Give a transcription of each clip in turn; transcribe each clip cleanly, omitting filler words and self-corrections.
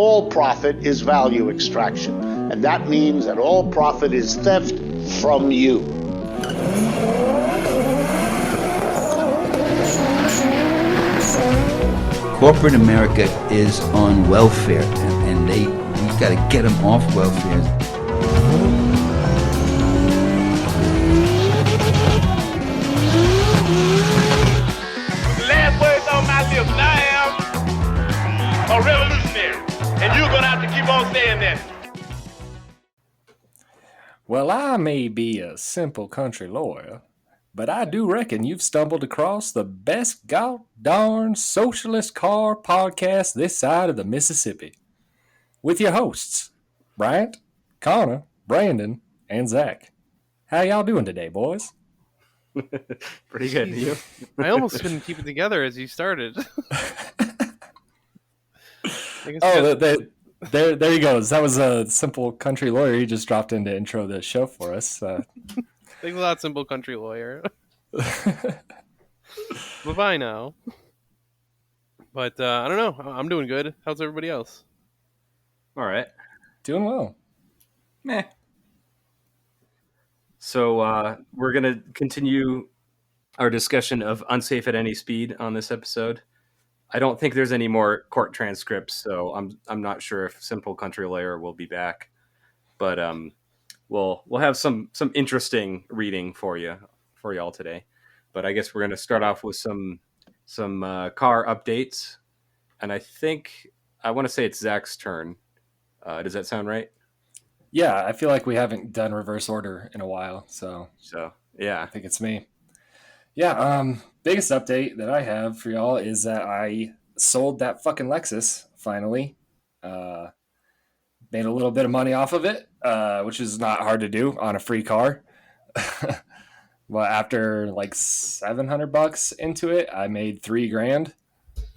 all profit is value extraction. And that means that all profit is theft from you. Corporate America is on welfare, and we got to get them off welfare. The last words on my lips, I am a revolutionary, and you're going to have to keep on saying that. Well, I may be a simple country lawyer, but I do reckon you've stumbled across the best darn socialist car podcast this side of the Mississippi. With your hosts, Bryant, Connor, Brandon, and Zach. How y'all doing today, boys? Pretty good. You? I almost couldn't keep it together as you started. There he goes. That was a simple country lawyer. He just dropped in to intro the show for us. Thanks a lot, simple country lawyer. Bye-bye now. But I don't know. I'm doing good. How's everybody else? All right. Doing well. Meh. So we're going to continue our discussion of Unsafe at Any Speed on this episode. I don't think there's any more court transcripts, so I'm not sure if Simple Country Lawyer will be back. But we'll have some interesting reading for y'all today. But I guess we're going to start off with some car updates, and I want to say it's Zach's turn. Does that sound right? Yeah, I feel like we haven't done reverse order in a while, so yeah, I think it's me. Yeah, biggest update that I have for y'all is that I sold that fucking Lexus finally. Made a little bit of money off of it, which is not hard to do on a free car. Well, after like $700 into it, I made $3,000.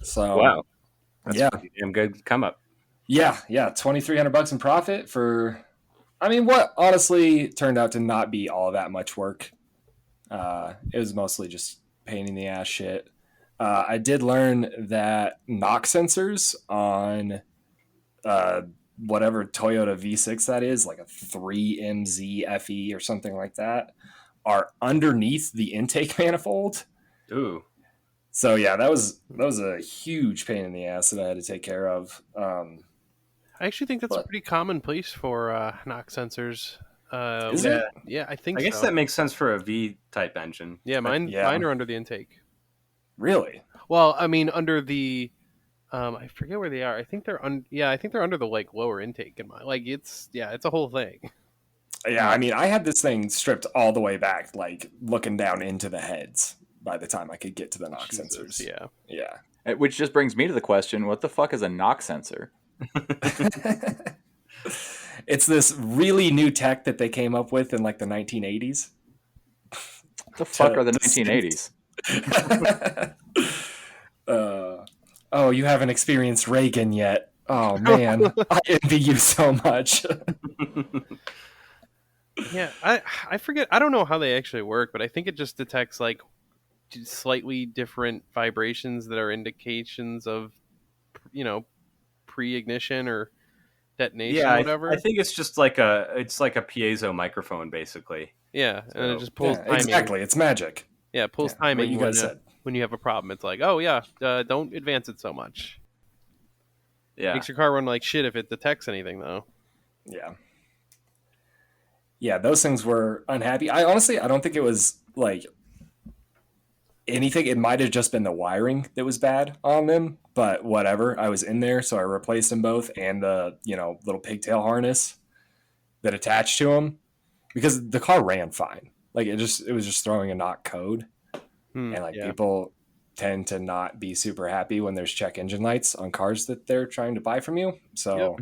So wow, that's pretty damn good come up. Yeah, $2,300 in profit for, I mean, what honestly turned out to not be all that much work. It was mostly just pain in the ass shit. I did learn that knock sensors on whatever Toyota V6 that is, like a 3MZ FE or something like that, are underneath the intake manifold. Ooh. So yeah, that was a huge pain in the ass that I had to take care of. I actually think that's a pretty common place for knock sensors. Is it? Yeah, I think so. I guess that makes sense for a V-type engine. Yeah, mine are under the intake. Really? Well, I mean, under the, I forget where they are. I think they're I think they're under the like lower intake in mine. Like it's a whole thing. Yeah, I mean, I had this thing stripped all the way back, like looking down into the heads by the time I could get to the knock sensors. Yeah. Which just brings me to the question: what the fuck is a knock sensor? It's this really new tech that they came up with in like the 1980s. What the fuck are the 1980s? Oh, you haven't experienced Reagan yet. Oh man, I envy you so much. Yeah, I forget. I don't know how they actually work, but I think it just detects like slightly different vibrations that are indications of, pre-ignition or detonation, or whatever. I think it's just like a piezo microphone, basically. Yeah, and it just pulls timing. Exactly, it's magic. Yeah, it pulls timing you guys said. When you have a problem. It's like, oh yeah, don't advance it so much. Yeah, makes your car run like shit if it detects anything, though. Yeah, those things were unhappy. I don't think it was like anything. It might have just been the wiring that was bad on them, but whatever. I was in there, so I replaced them both and the little pigtail harness that attached to them, because the car ran fine. Like it was just throwing a knock code, and people tend to not be super happy when there's check engine lights on cars that they're trying to buy from you. So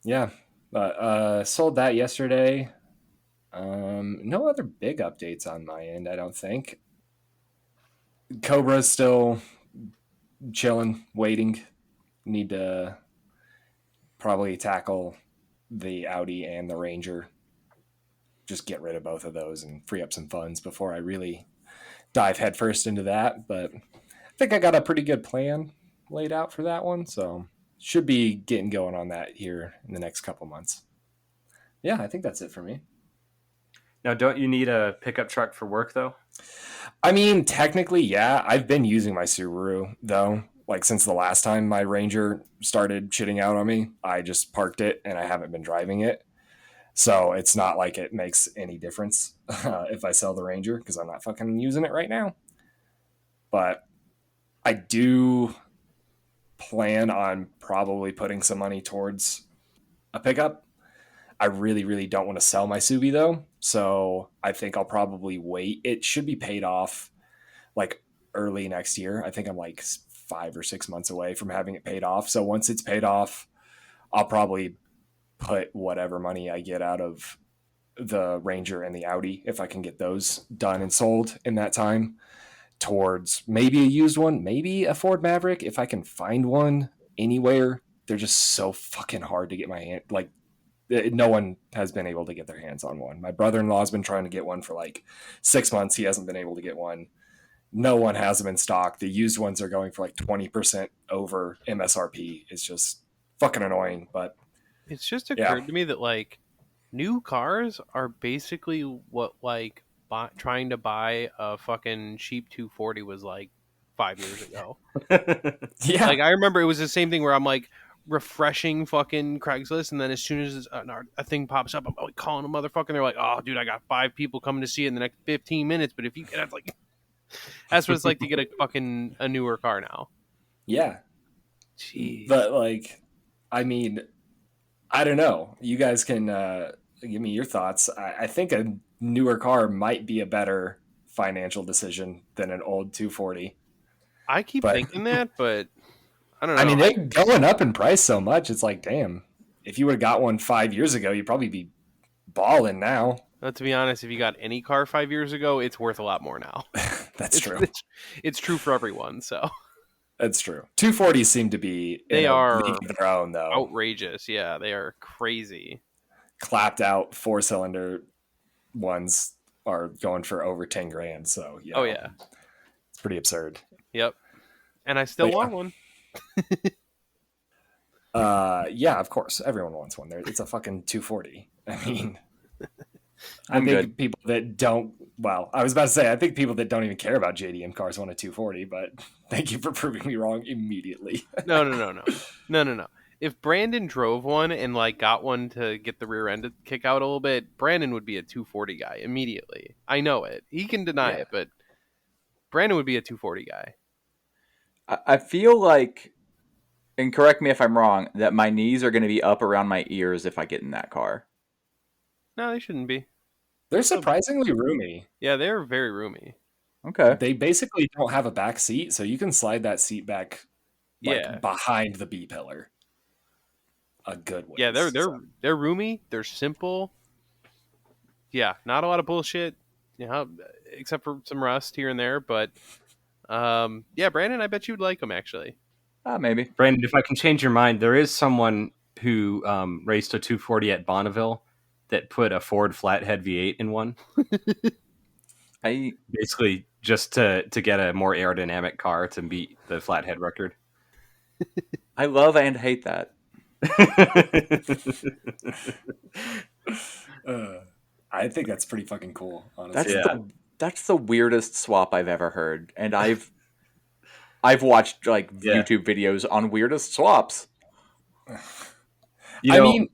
yeah. But sold that yesterday. No other big updates on my end, I don't think. Cobra's still chilling, waiting. Need to probably tackle the Audi and the Ranger. Just get rid of both of those and free up some funds before I really dive headfirst into that. But I think I got a pretty good plan laid out for that one. So should be getting going on that here in the next couple months. Yeah, I think that's it for me. Now, don't you need a pickup truck for work though? I mean, technically, yeah. I've been using my Subaru though. Like since the last time my Ranger started shitting out on me, I just parked it and I haven't been driving it. So it's not like it makes any difference if I sell the Ranger because I'm not fucking using it right now. But I do plan on probably putting some money towards a pickup. I really, really don't want to sell my Subi though. So I think I'll probably wait. It should be paid off like early next year. I think I'm like 5 or 6 months away from having it paid off. So once it's paid off, I'll probably put whatever money I get out of the Ranger and the Audi, if I can get those done and sold in that time, towards maybe a used one, maybe a Ford Maverick if I can find one anywhere. They're just so fucking hard to get my hand. Like, no one has been able to get their hands on one. My brother-in-law's been trying to get one for like 6 months. He hasn't been able to get one. No one has them in stock. The used ones are going for like 20% over MSRP. It's just fucking annoying. But it's just occurred to me that like new cars are basically what like trying to buy a fucking cheap 240 was like 5 years ago. yeah, like I remember it was the same thing where I'm like refreshing fucking Craigslist, and then as soon as a thing pops up, I'm like calling a motherfucker. They're like, "Oh, dude, I got 5 people coming to see it in the next 15 minutes." But if you get like, that's what it's like to get a newer car now. Yeah. Jeez. But like, I mean, I don't know. You guys can give me your thoughts. I think a newer car might be a better financial decision than an old 240. I keep thinking that, but I don't know. I mean, they're going up in price so much. It's like, damn, if you would have got one 5 years ago, you'd probably be balling now. To be honest, if you got any car 5 years ago, it's worth a lot more now. That's true. It's true for everyone. So that's true. 240s seem to be they are league of their own, though. Outrageous. Yeah, they are crazy. Clapped out 4-cylinder ones are going for over 10 grand. So yeah. Oh yeah, it's pretty absurd. Yep. And I still want one. Yeah, of course. Everyone wants one. It's a fucking 240. I mean, I think good. People that don't, well, I was about to say, I think people that don't even care about JDM cars want a 240, but thank you for proving me wrong immediately. No. If Brandon drove one and like got one to get the rear end to kick out a little bit, Brandon would be a 240 guy immediately. I know it. He can deny it, but Brandon would be a 240 guy. I feel like, and correct me if I'm wrong, that my knees are going to be up around my ears if I get in that car. No, they shouldn't be. They're surprisingly roomy. Yeah, they're very roomy. Okay. They basically don't have a back seat, so you can slide that seat back behind the B pillar. A good way. Yeah, they're roomy. They're simple. Yeah, not a lot of bullshit, except for some rust here and there. But yeah, Brandon, I bet you'd like them actually. Maybe. Brandon, if I can change your mind, there is someone who raced a 240 at Bonneville that put a Ford flathead V8 in one. Basically just to get a more aerodynamic car to beat the flathead record. I love and hate that. I think that's pretty fucking cool, honestly. That's the weirdest swap I've ever heard, and I've watched like YouTube videos on weirdest swaps. I mean,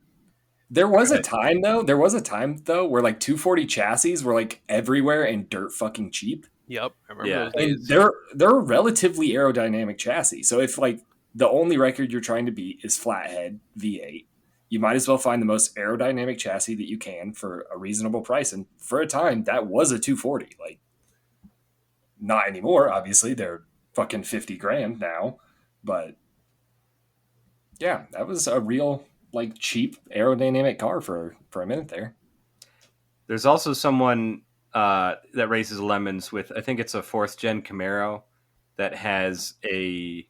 there was a time though where like 240 chassis were like everywhere and dirt fucking cheap. Yep, I remember those days. They're a relatively aerodynamic chassis. So if like the only record you're trying to beat is flathead V8, you might as well find the most aerodynamic chassis that you can for a reasonable price. And for a time, that was a 240. Like, not anymore. Obviously, they're fucking 50 grand now. But yeah, that was a real like cheap aerodynamic car for a minute there. There's also someone that races lemons with, I think it's a 4th gen Camaro that has a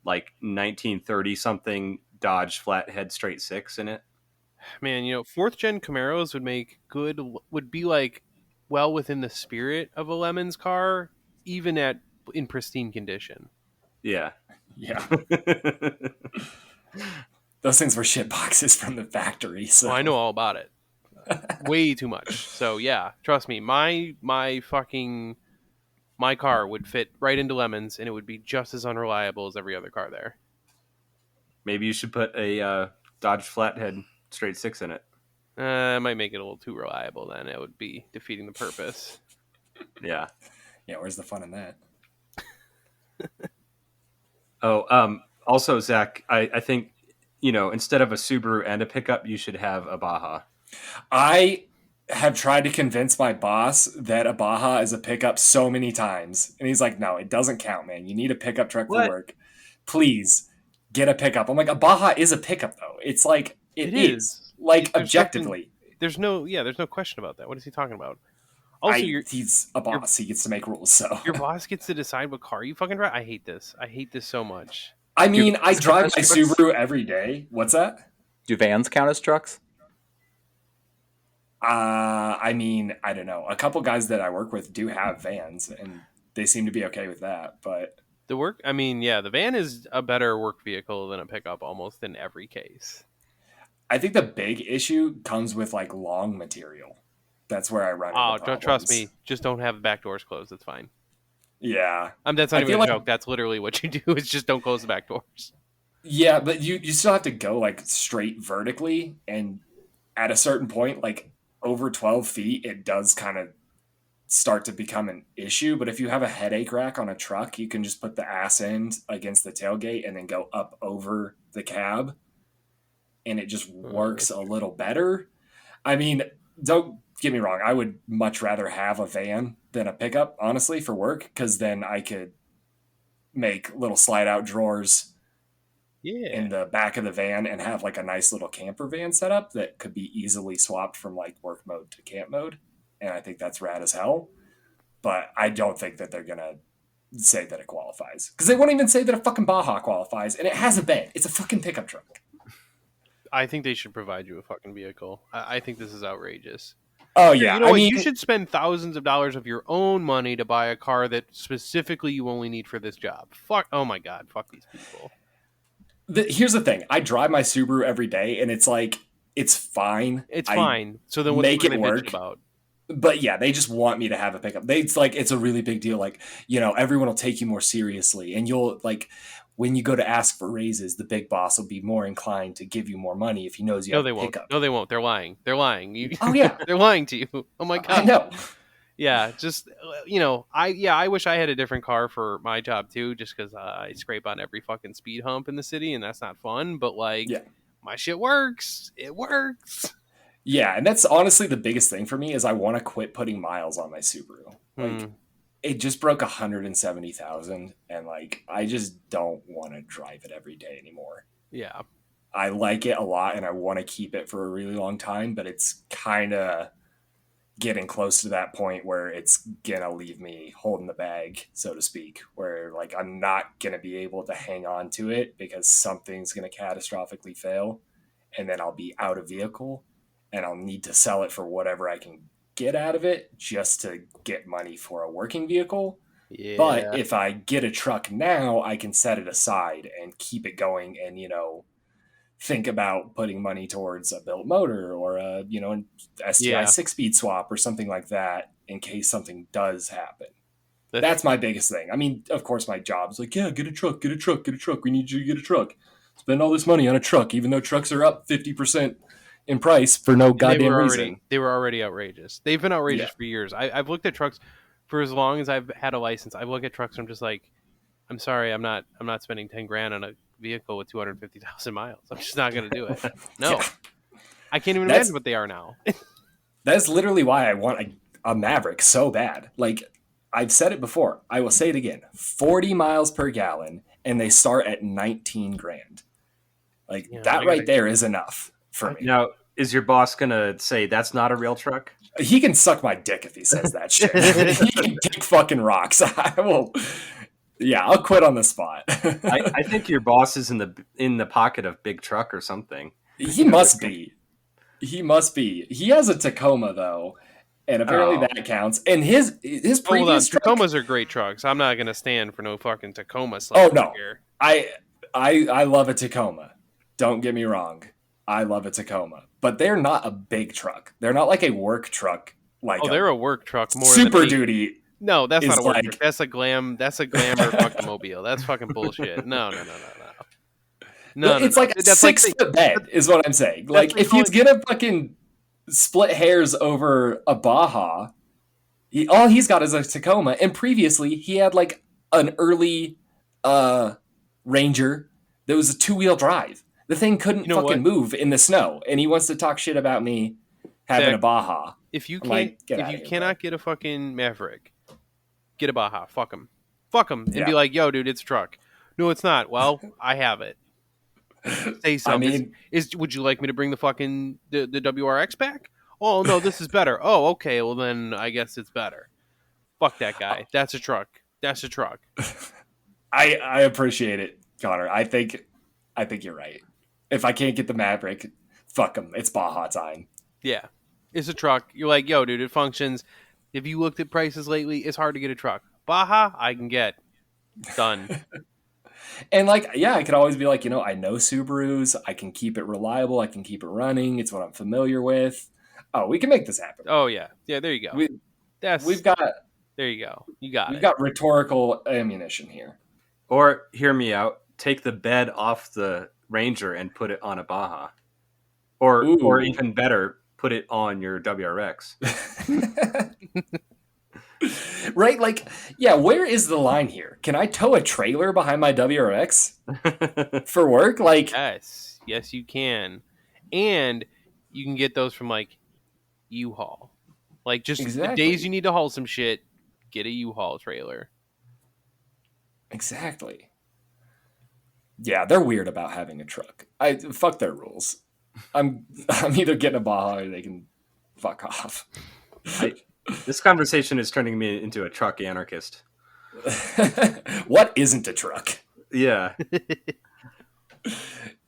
like 1930 something Dodge flathead straight 6 in it. Man, 4th gen Camaros would be like well within the spirit of a Lemons car, even in pristine condition. Yeah. Yeah. Those things were shit boxes from the factory. So I know all about it. Way too much. So yeah, trust me, my car would fit right into Lemons, and it would be just as unreliable as every other car there. Maybe you should put a Dodge Flathead straight six in it. It might make it a little too reliable. Then it would be defeating the purpose. Yeah. Yeah, where's the fun in that? Also, Zach, I think, instead of a Subaru and a pickup, you should have a Baja. I have tried to convince my boss that a Baja is a pickup so many times. And he's like, no, it doesn't count, man. You need a pickup truck for work. Please get a pickup. I'm like, a Baja is a pickup, though. It's like, it is. Like, There's objectively. There's no question about that. What is he talking about? Also, he's a boss. He gets to make rules, so. Your boss gets to decide what car you fucking drive? I hate this. I hate this so much. I mean, I drive my Subaru every day. What's that? Do vans count as trucks? I mean, I don't know. A couple guys that I work with do have vans, and they seem to be okay with that, but... the van is a better work vehicle than a pickup almost in every case. I think the big issue comes with, like, long material. That's where I run into problems. Don't trust me. Just don't have the back doors closed. It's fine. Yeah. That's not even a joke. That's literally what you do, is just don't close the back doors. Yeah, but you still have to go, like, straight vertically, and at a certain point, like, over 12 feet, it does kind of start to become an issue. But if you have a headache rack on a truck, you can just put the ass end against the tailgate and then go up over the cab, and it just works a little better. I mean, don't get me wrong. I would much rather have a van than a pickup, honestly, for work, because then I could make little slide-out drawers in the back of the van and have like a nice little camper van set up that could be easily swapped from like work mode to camp mode. And I think that's rad as hell. But I don't think that they're going to say that it qualifies, because they won't even say that a fucking Baja qualifies, and it has a bed. It's a fucking pickup truck. I think they should provide you a fucking vehicle. I think this is outrageous. Oh, yeah. You know what? You should spend thousands of dollars of your own money to buy a car that specifically you only need for this job. Fuck. Oh, my God. Fuck these people. Here's the thing. I drive my Subaru every day, and it's like, it's fine. It's fine. So then what make it work about? But yeah, they just want me to have a pickup. It's like, it's a really big deal. Like, everyone will take you more seriously, and you'll like, when you go to ask for raises, the big boss will be more inclined to give you more money if he knows you have a pickup. No, they won't. They're lying. Oh yeah, they're lying to you. Oh my God. I know. Yeah, just I wish I had a different car for my job too, just because I scrape on every fucking speed hump in the city, and that's not fun. But my shit works. It works. Yeah, and that's honestly the biggest thing for me is I want to quit putting miles on my Subaru. Like, it just broke 170,000, and like I just don't want to drive it every day anymore. Yeah, I like it a lot, and I want to keep it for a really long time, but it's kind of getting close to that point where it's gonna leave me holding the bag, so to speak, where like I'm not gonna be able to hang on to it because something's gonna catastrophically fail, and then I'll be out of vehicle, and I'll need to sell it for whatever I can get out of it just to get money for a working vehicle. Yeah. But if I get a truck now, I can set it aside and keep it going, and think about putting money towards a built motor or a an STI 6-speed swap or something like that in case something does happen. That's my biggest thing. I mean, of course, my job's like, yeah, get a truck. We need you to get a truck. Spend all this money on a truck, even though trucks are up 50% in price for no goddamn reason. They were already outrageous. They've been outrageous for years. I've looked at trucks for as long as I've had a license. I've looked at trucks and I'm just like, I'm sorry, I'm not spending $10,000 on a vehicle with 250,000 miles. I'm just not going to do it. No, I can't even imagine what they are now. That's literally why I want a Maverick so bad. Like, I've said it before. I will say it again. 40 miles per gallon, and they start at $19,000. Like, that right there is enough for me. Now, is your boss going to say that's not a real truck? He can suck my dick if he says that shit. He can kick fucking rocks. I will... Yeah, I'll quit on the spot. I think your boss is in the pocket of big truck or something. He must be. He has a Tacoma though, and apparently that counts. And his previous truck, Tacomas are great trucks. I'm not going to stand for no fucking Tacoma. Oh no, here. I love a Tacoma. don't get me wrong. I love a Tacoma, but they're not a big truck. They're not like a work truck. Like Oh, they're a work truck more Super than Duty. No, that's is not a work like- truck. That's a glam. That's a glamour fucking mobile. That's fucking bullshit. No. No, It's like a that's 6-foot bed, is what I'm saying. Like, if he's gonna fucking split hairs over a Baja, all he's got is a Tacoma. And previously, he had like an early Ranger that was a 2-wheel drive. The thing couldn't move in the snow, and he wants to talk shit about me having a Baja. If you I'm can't, like, get if outta you here, cannot get a fucking Maverick, get a Baja. Fuck him, and Yeah. be like, yo, dude, it's a truck. No, it's not. Well, I have it. Say something. I mean, would you like me to bring the fucking the WRX back? Oh no, this is better. Oh, okay. Well then, I guess it's better. Fuck that guy. That's a truck. That's a truck. I appreciate it, Connor. I think you're right. If I can't get the Maverick, fuck him. It's Baja time. Yeah, it's a truck. You're like, yo, dude, it functions. If you looked at prices lately, it's hard to get a truck. Baja, I can get. Done. And like, yeah, I could always be like, I know Subarus. I can keep it reliable. I can keep it running. It's what I'm familiar with. Oh, we can make this happen. Oh yeah, there you go. We've got. There you go. You got it. We've got rhetorical ammunition here. Or hear me out. Take the bed off the Ranger and put it on a Baja, or even better, put it on your WRX. Right? Like, yeah, where is the line here? Can I tow a trailer behind my WRX for work? Like, yes, you can, and you can get those from like U-Haul. Like just the days you need to haul some shit, get a U-Haul trailer. Exactly. Yeah, they're weird about having a truck. Fuck their rules. I'm either getting a Baja or they can fuck off. This conversation is turning me into a truck anarchist. What isn't a truck? Yeah.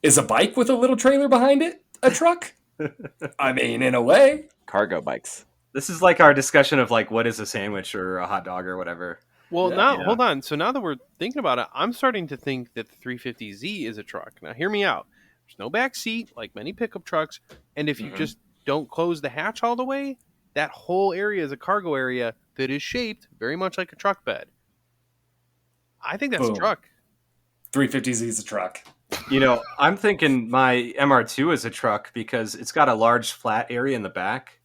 Is a bike with a little trailer behind it a truck? I mean, in a way. Cargo bikes. This is like our discussion of like what is a sandwich or a hot dog or whatever. Well, hold on. So now that we're thinking about it, I'm starting to think that the 350Z is a truck. Now, hear me out. There's no back seat like many pickup trucks, and if you just don't close the hatch all the way, that whole area is a cargo area that is shaped very much like a truck bed. I think that's a truck. 350Z is a truck. I'm thinking my MR2 is a truck because it's got a large flat area in the back,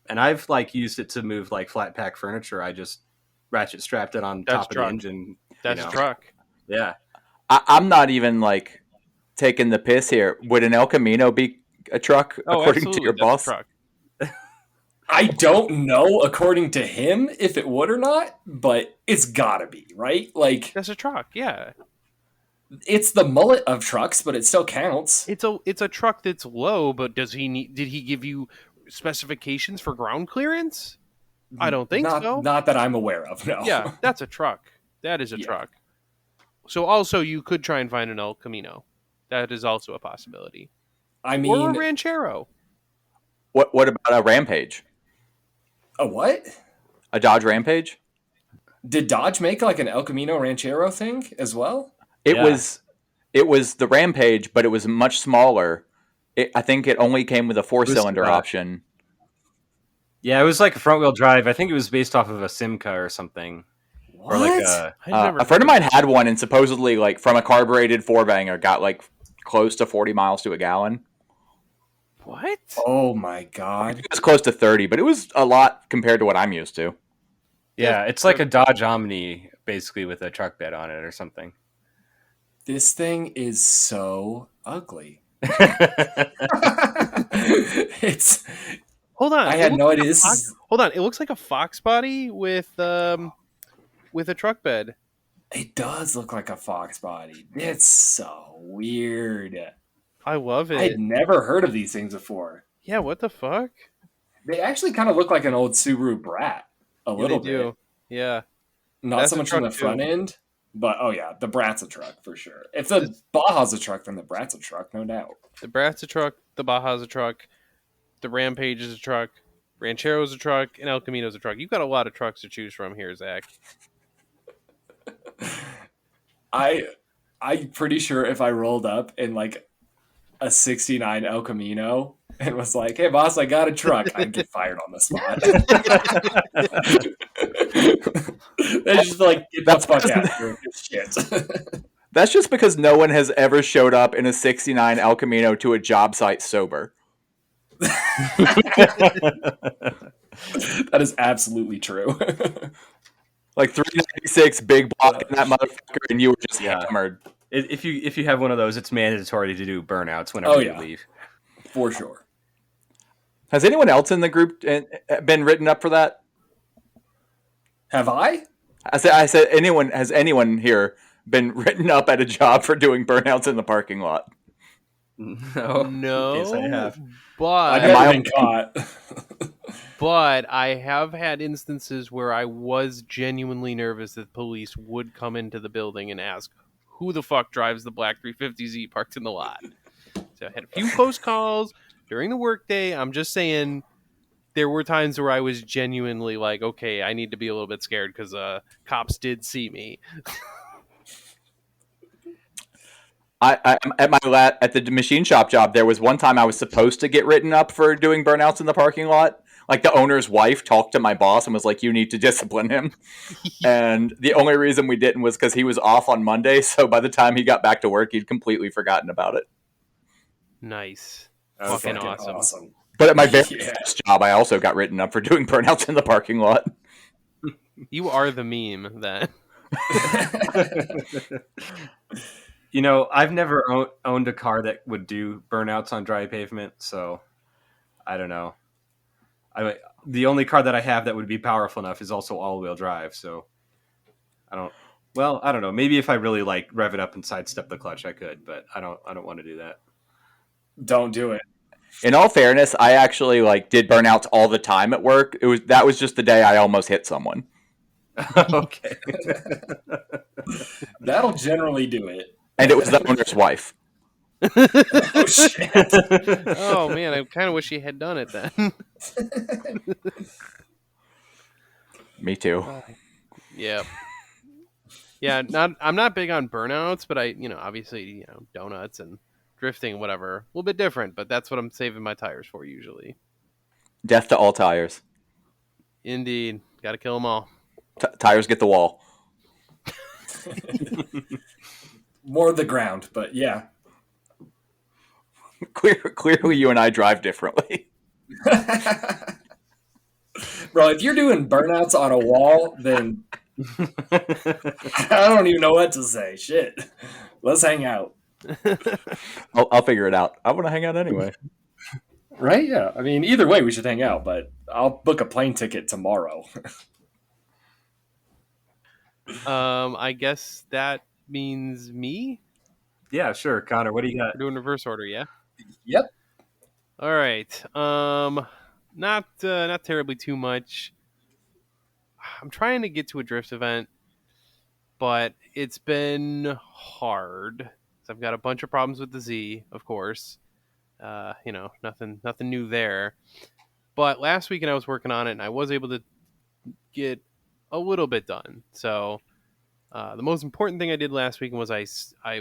and I've like used it to move like flat pack furniture. I just ratchet strapped it on top of the engine. That's a truck. Yeah. I'm not even like taking the piss here. Would an El Camino be a truck according to your boss? I don't know according to him if it would or not, but it's gotta be, right? Like, that's a truck, yeah. It's the mullet of trucks, but it still counts. It's a truck that's low, but did he give you specifications for ground clearance? I don't think so. Not that I'm aware of, no. Yeah, that's a truck. That is a truck. So also you could try and find an El Camino. That is also a possibility. I mean, or a Ranchero. What about a Rampage? A what? A Dodge Rampage? Did Dodge make like an El Camino Ranchero thing as well? It was the Rampage, but it was much smaller. I think it only came with a 4-cylinder option. Yeah, it was like a front wheel drive. I think it was based off of a Simca or something. What? Or like a friend of mine had one, and supposedly like from a carbureted 4-banger got like close to 40 miles to a gallon. What? Oh my god! It was close to 30, but it was a lot compared to what I'm used to. Yeah, it's like a Dodge Omni, basically with a truck bed on it or something. This thing is so ugly. It's. Hold on. I had no idea. Hold on. It looks like a Fox body with a truck bed. It does look like a Fox body. It's so weird. I love it. I'd never heard of these things before. Yeah, what the fuck? They actually kind of look like an old Subaru Brat. A little bit. Do. Yeah. Not That's so much on the front end, but oh yeah, the Brat's a truck for sure. If the Baja's a truck, then the Brat's a truck, no doubt. The Brat's a truck, the Baja's a truck, the Rampage is a truck, Ranchero's a truck, and El Camino's a truck. You've got a lot of trucks to choose from here, Zach. I'm pretty sure if I rolled up and like a 69 El Camino and was like, "Hey, boss, I got a truck," I'd get fired on the spot. That's just like, get the fuck out of here. Shit. That's just because no one has ever showed up in a 69 El Camino to a job site sober. That is absolutely true. Like 396 big block in that motherfucker, and you were just hammered. If you have one of those, it's mandatory to do burnouts whenever you leave. For sure. Has anyone else in the group been written up for that? Have I? I said has anyone here been written up at a job for doing burnouts in the parking lot? No. Yes, I have. But I've never been caught. But I have had instances where I was genuinely nervous that police would come into the building and ask, who the fuck drives the black 350Z parked in the lot? So I had a few close calls during the workday. I'm just saying there were times where I was genuinely like, okay, I need to be a little bit scared because cops did see me. I at the machine shop job, there was one time I was supposed to get written up for doing burnouts in the parking lot. Like the owner's wife talked to my boss and was like, "You need to discipline him." And the only reason we didn't was because he was off on Monday. So by the time he got back to work, he'd completely forgotten about it. Nice. Fucking awesome. But at my very first job, I also got written up for doing burnouts in the parking lot. You are the meme then. You know, I've never owned a car that would do burnouts on dry pavement, so I don't know. The only car that I have that would be powerful enough is also all-wheel drive, so I don't know. Maybe if I really like rev it up and sidestep the clutch, I could, but I don't want to do that. Don't do it. In all fairness, I actually did burnouts all the time at work. That was just the day I almost hit someone. Okay. That'll generally do it. And it was the owner's wife. Oh, shit. Oh, man, I kind of wish he had done it then. Me too. Yeah. Yeah, I'm not big on burnouts, but obviously, donuts and drifting, whatever. A little bit different, but that's what I'm saving my tires for usually. Death to all tires. Indeed. Got to kill them all. Tires get the wall. More the ground, but yeah. Clearly, you and I drive differently. Bro, if you're doing burnouts on a wall, then I don't even know what to say. Shit. Let's hang out. I'll figure it out. I want to hang out anyway. Right? Yeah. I mean, either way, we should hang out, but I'll book a plane ticket tomorrow. I guess that means me? Yeah, sure. Connor, what do you got? We're doing reverse order, yeah? Yep. All right. Not terribly too much. I'm trying to get to a drift event, but it's been hard. So I've got a bunch of problems with the Z, of course. Nothing new there. But last weekend I was working on it, and I was able to get a little bit done. So the most important thing I did last weekend was I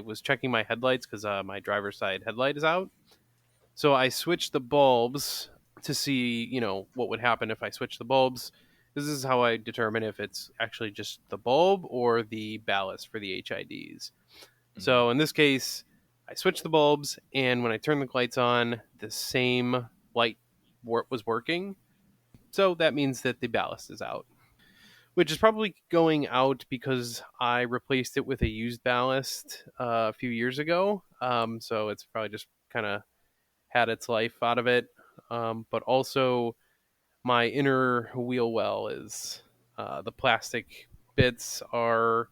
was checking my headlights because my driver's side headlight is out. So I switched the bulbs to see, what would happen if I switched the bulbs. This is how I determine if it's actually just the bulb or the ballast for the HIDs. Mm-hmm. So in this case, I switched the bulbs, and when I turned the lights on, the same light was working. So that means that the ballast is out, which is probably going out because I replaced it with a used ballast a few years ago. So it's probably just kind of had its life out of it. But also my inner wheel well is the plastic bits are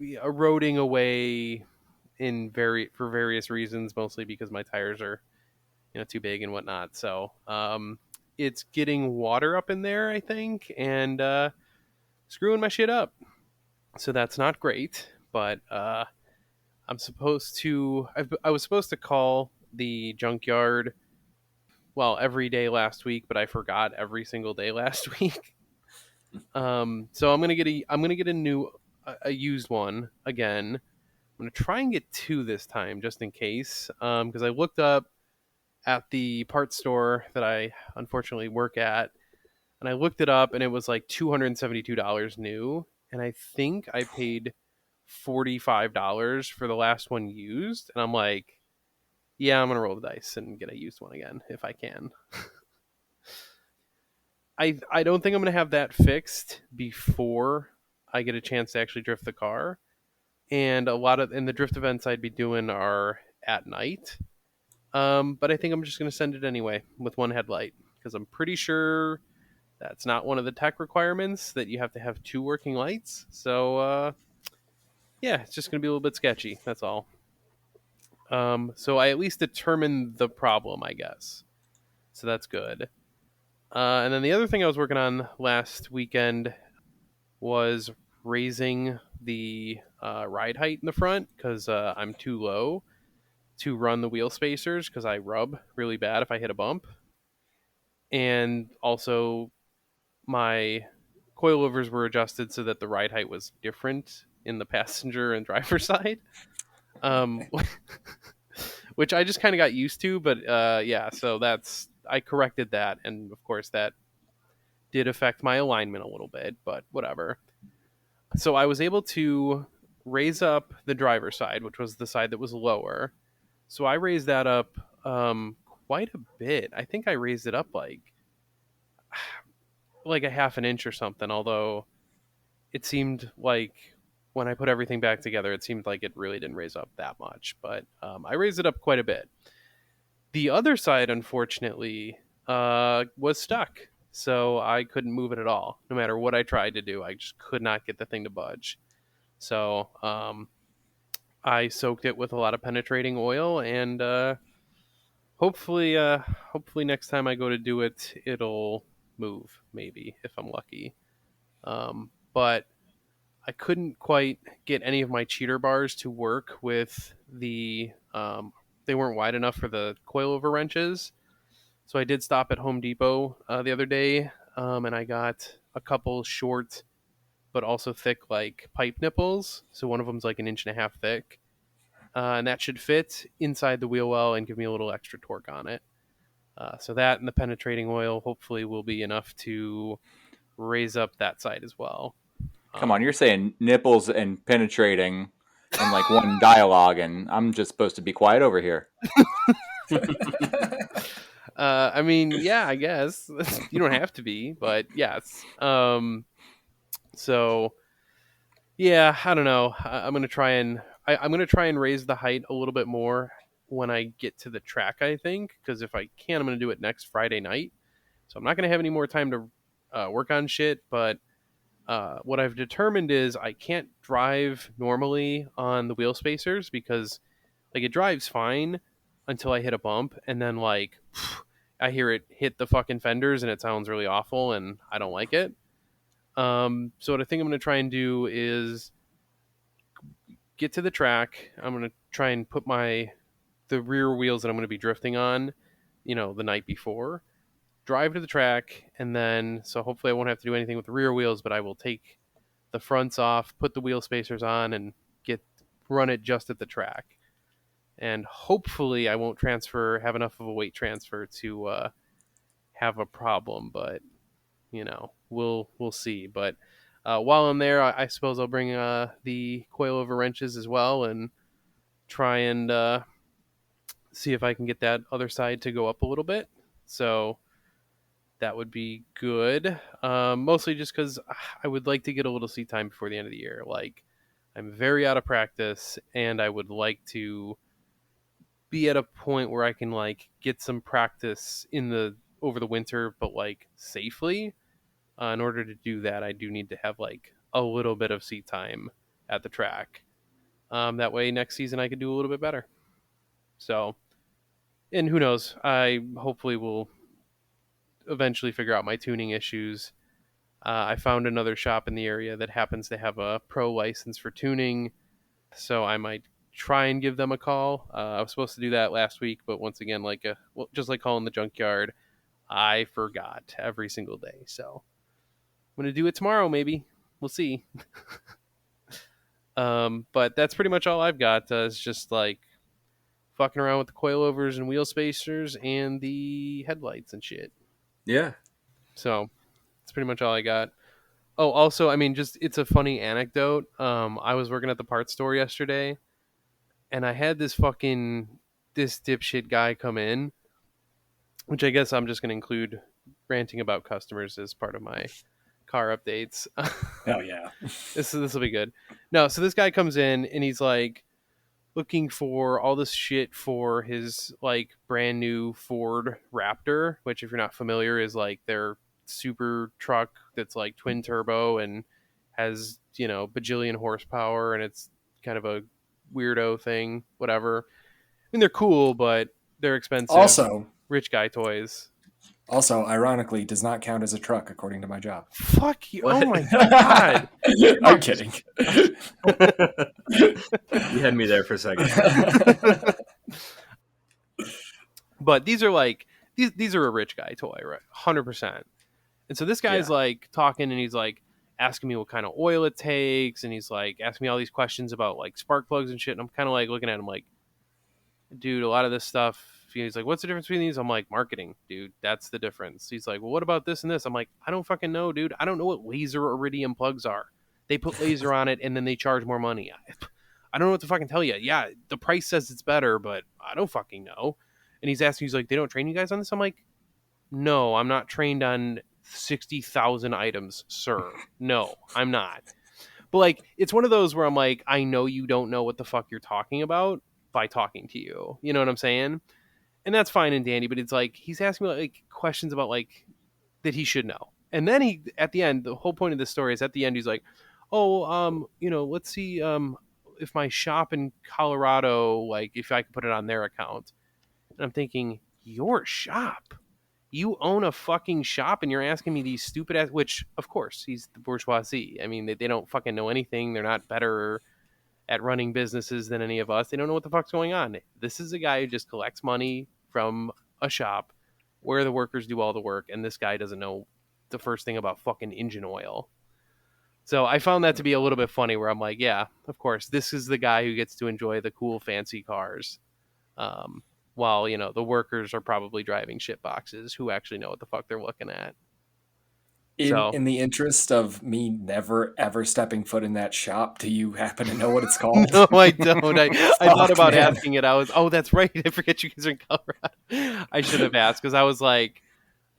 eroding away for various reasons, mostly because my tires are too big and whatnot. So it's getting water up in there, I think, and screwing my shit up. So that's not great, but I was supposed to call the junkyard every day last week, but I forgot every single day last week. So I'm gonna get a used one again. I'm I'm going to try and get 2 this time, just in case, because I looked up at the parts store that I unfortunately work at, and I looked it up, and it was like $272 new, and I think I paid $45 for the last one used, and I'm like, yeah, I'm gonna roll the dice and get a used one again if I can. I don't think I'm gonna have that fixed before I get a chance to actually drift the car, and the drift events I'd be doing are at night. But I think I'm just gonna send it anyway with one headlight because I'm pretty sure that's not one of the tech requirements that you have to have 2 working lights. So yeah, it's just gonna be a little bit sketchy. That's all. So I at least determined the problem, I guess. So that's good. And then the other thing I was working on last weekend was raising the ride height in the front because I'm too low to run the wheel spacers because I rub really bad if I hit a bump. And also, my coilovers were adjusted so that the ride height was different in the passenger and driver side. Which I just kind of got used to, but yeah, so I corrected that, and of course that did affect my alignment a little bit, but whatever. So I was able to raise up the driver's side, which was the side that was lower. So I raised that up quite a bit. I think I raised it up like a half an inch or something, although it seemed like when I put everything back together, it seemed like it really didn't raise up that much, but I raised it up quite a bit. The other side, unfortunately, was stuck, so I couldn't move it at all. No matter what I tried to do, I just could not get the thing to budge. So I soaked it with a lot of penetrating oil, and hopefully next time I go to do it, it'll move, maybe, if I'm lucky. But I couldn't quite get any of my cheater bars to work with the they weren't wide enough for the coilover wrenches. So I did stop at Home Depot the other day, and I got a couple short but also thick like pipe nipples. So one of them's like 1.5 inches thick, and that should fit inside the wheel well and give me a little extra torque on it. So that and the penetrating oil hopefully will be enough to raise up that side as well. Come on, you're saying nipples and penetrating in like one dialogue, and I'm just supposed to be quiet over here. I mean, yeah, I guess you don't have to be, but yes. So yeah, I don't know. I'm gonna try and I'm gonna try and raise the height a little bit more when I get to the track. I think because if I can, I'm gonna do it next Friday night. So I'm not gonna have any more time to work on shit. But what I've determined is I can't drive normally on the wheel spacers because like it drives fine until I hit a bump, and then like I hear it hit the fucking fenders and it sounds really awful, and I don't like it. So what I think I'm going to try and do is get to the track. I'm going to try and put the rear wheels that I'm going to be drifting on, the night before, drive to the track, and then so hopefully I won't have to do anything with the rear wheels, but I will take the fronts off, put the wheel spacers on, and run it just at the track. And hopefully I won't have enough of a weight transfer to have a problem, but we'll see. But while I'm there, I suppose I'll bring the coilover wrenches as well and try and see if I can get that other side to go up a little bit. So that would be good. Mostly just because I would like to get a little seat time before the end of the year. Like, I'm very out of practice, and I would like to be at a point where I can like get some practice over the winter, but like safely. In order to do that, I do need to have like a little bit of seat time at the track. That way, next season I could do a little bit better. So, and who knows? I hopefully will eventually figure out my tuning issues. I found another shop in the area that happens to have a pro license for tuning, so I might try and give them a call. I was supposed to do that last week, but once again, just like calling the junkyard, I forgot every single day. So I'm going to do it tomorrow, maybe. We'll see. But that's pretty much all I've got. It's just like fucking around with the coilovers and wheel spacers and the headlights and shit. Yeah. So that's pretty much all I got. Oh, also, I mean, just it's a funny anecdote. I was working at the parts store yesterday, and I had this dipshit guy come in, which I guess I'm just going to include ranting about customers as part of my car updates. Hell yeah. This will be good. No, so this guy comes in and he's like looking for all this shit for his like brand new Ford Raptor, which if you're not familiar is like their super truck that's like twin turbo and has, you know, bajillion horsepower, and it's kind of a weirdo thing, whatever. I mean, they're cool, but they're expensive. Also, rich guy toys. Also, ironically, does not count as a truck according to my job. Fuck you. What? Oh my god. I'm kidding. You had me there for a second. But these are like these are a rich guy toy, right? 100%. And so this guy's like talking and he's like asking me what kind of oil it takes, and he's like asking me all these questions about like spark plugs and shit, and I'm kind of like looking at him like, dude, a lot of this stuff. He's like, what's the difference between these? I'm like, marketing, dude. That's the difference. He's like, well, what about this and this? I'm like, I don't fucking know, dude. I don't know what laser iridium plugs are. They put laser on it and then they charge more money. I don't know what to fucking tell you. Yeah, the price says it's better, but I don't fucking know. And he's asking, he's like, they don't train you guys on this? I'm like, no, I'm not trained on 60,000 items, sir. No, I'm not. But like, it's one of those where I'm like, I know you don't know what the fuck you're talking about by talking to you. You know what I'm saying? And that's fine and dandy, but it's like he's asking me like questions about like that he should know. And then he at the end, the whole point of this story is at the end he's like, "Oh, you know, let's see if my shop in Colorado, like if I could put it on their account." And I'm thinking, "Your shop? You own a fucking shop and you're asking me these stupid ass," which of course, he's the bourgeoisie. I mean, they don't fucking know anything. They're not better at running businesses than any of us. They don't know what the fuck's going on. This is a guy who just collects money from a shop where the workers do all the work, and this guy doesn't know the first thing about fucking engine oil. So I found that to be a little bit funny where I'm like, yeah, of course, this is the guy who gets to enjoy the cool fancy cars. While, you know, the workers are probably driving shit boxes who actually know what the fuck they're looking at. In the interest of me never ever stepping foot in that shop, do you happen to know what it's called? No, I don't. I thought about asking it. I was, oh, that's right. I forget you guys are in Colorado. I should have asked because I was like,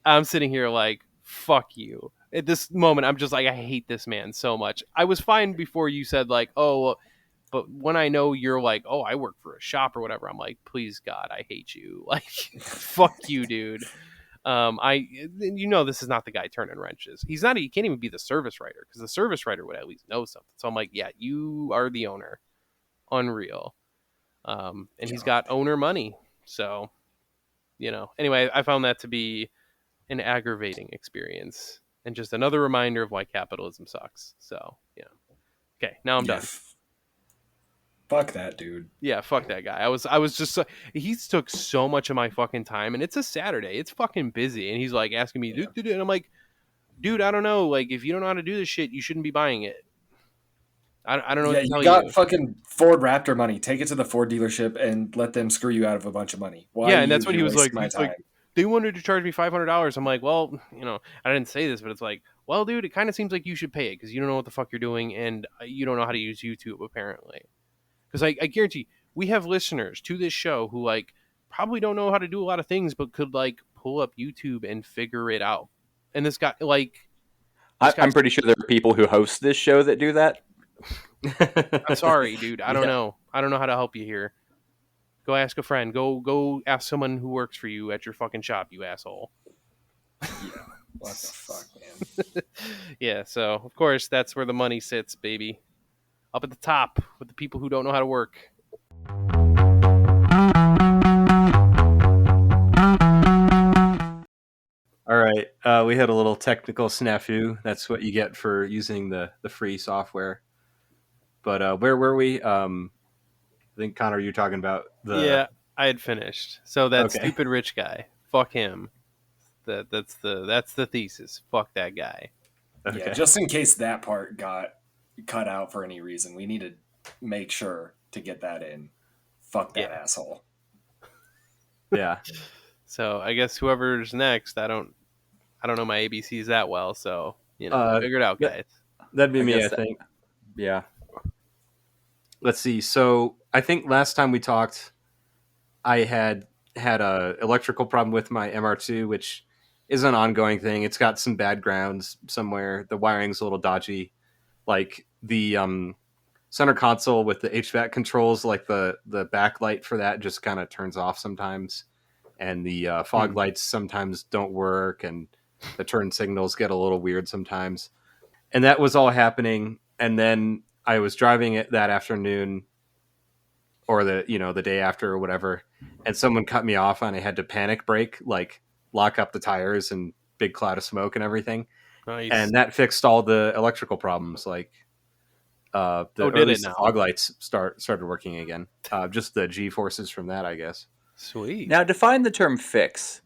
I'm sitting here like, fuck you. At this moment, I'm just like, I hate this man so much. I was fine before you said like, oh, but when I know you're like, oh, I work for a shop or whatever, I'm like, please God, I hate you. Like, fuck you, dude. You know, this is not the guy turning wrenches. He can't even be the service writer because the service writer would at least know something. So I'm like, yeah, you are the owner. Unreal. And he's got owner money. So, you know, anyway, I found that to be an aggravating experience and just another reminder of why capitalism sucks. So, yeah. Okay, now I'm done. Fuck that dude. Yeah, fuck that guy. I was just he took so much of my fucking time, and it's a Saturday. It's fucking busy, and he's like asking me, and I'm like, dude, I don't know. Like, if you don't know how to do this shit, you shouldn't be buying it. I don't know what to tell you. You got fucking Ford Raptor money. Take it to the Ford dealership and let them screw you out of a bunch of money. Why and that's what he was like. He's like, they wanted to charge me $500. I'm like, well, you know, I didn't say this, but it's like, well, dude, it kind of seems like you should pay it because you don't know what the fuck you're doing, and you don't know how to use YouTube apparently. Because I guarantee we have listeners to this show who like probably don't know how to do a lot of things, but could like pull up YouTube and figure it out. And this guy, like, I'm pretty sure there are people who host this show that do that. I'm sorry, dude. I don't know. I don't know how to help you here. Go ask a friend. Go ask someone who works for you at your fucking shop, you asshole. Yeah. What the fuck, man? Yeah. So of course that's where the money sits, baby. Up at the top with the people who don't know how to work. All right. We had a little technical snafu. That's what you get for using the free software. But where were we? I think, Connor, you're talking about the... Yeah, I had finished. So that stupid rich guy. Fuck him. That's the thesis. Fuck that guy. Okay. Yeah, just in case that part got cut out for any reason, we need to make sure to get that in. Fuck that asshole. Yeah. So I guess whoever's next, I don't know my ABCs that well, so figure it out, guys. That'd be I me, guess I that- think. Yeah. Let's see. So I think last time we talked, I had a electrical problem with my MR2, which is an ongoing thing. It's got some bad grounds somewhere. The wiring's a little dodgy. Like the center console with the HVAC controls, like the backlight for that just kind of turns off sometimes, and the fog lights sometimes don't work, and the turn signals get a little weird sometimes. And that was all happening, and then I was driving it that afternoon, or the day after or whatever, and someone cut me off, and I had to panic brake, like lock up the tires and big cloud of smoke and everything. Nice. And that fixed all the electrical problems. Like or did at least it the now? fog lights started working again. Just the G forces from that, I guess. Sweet. Now define the term fix.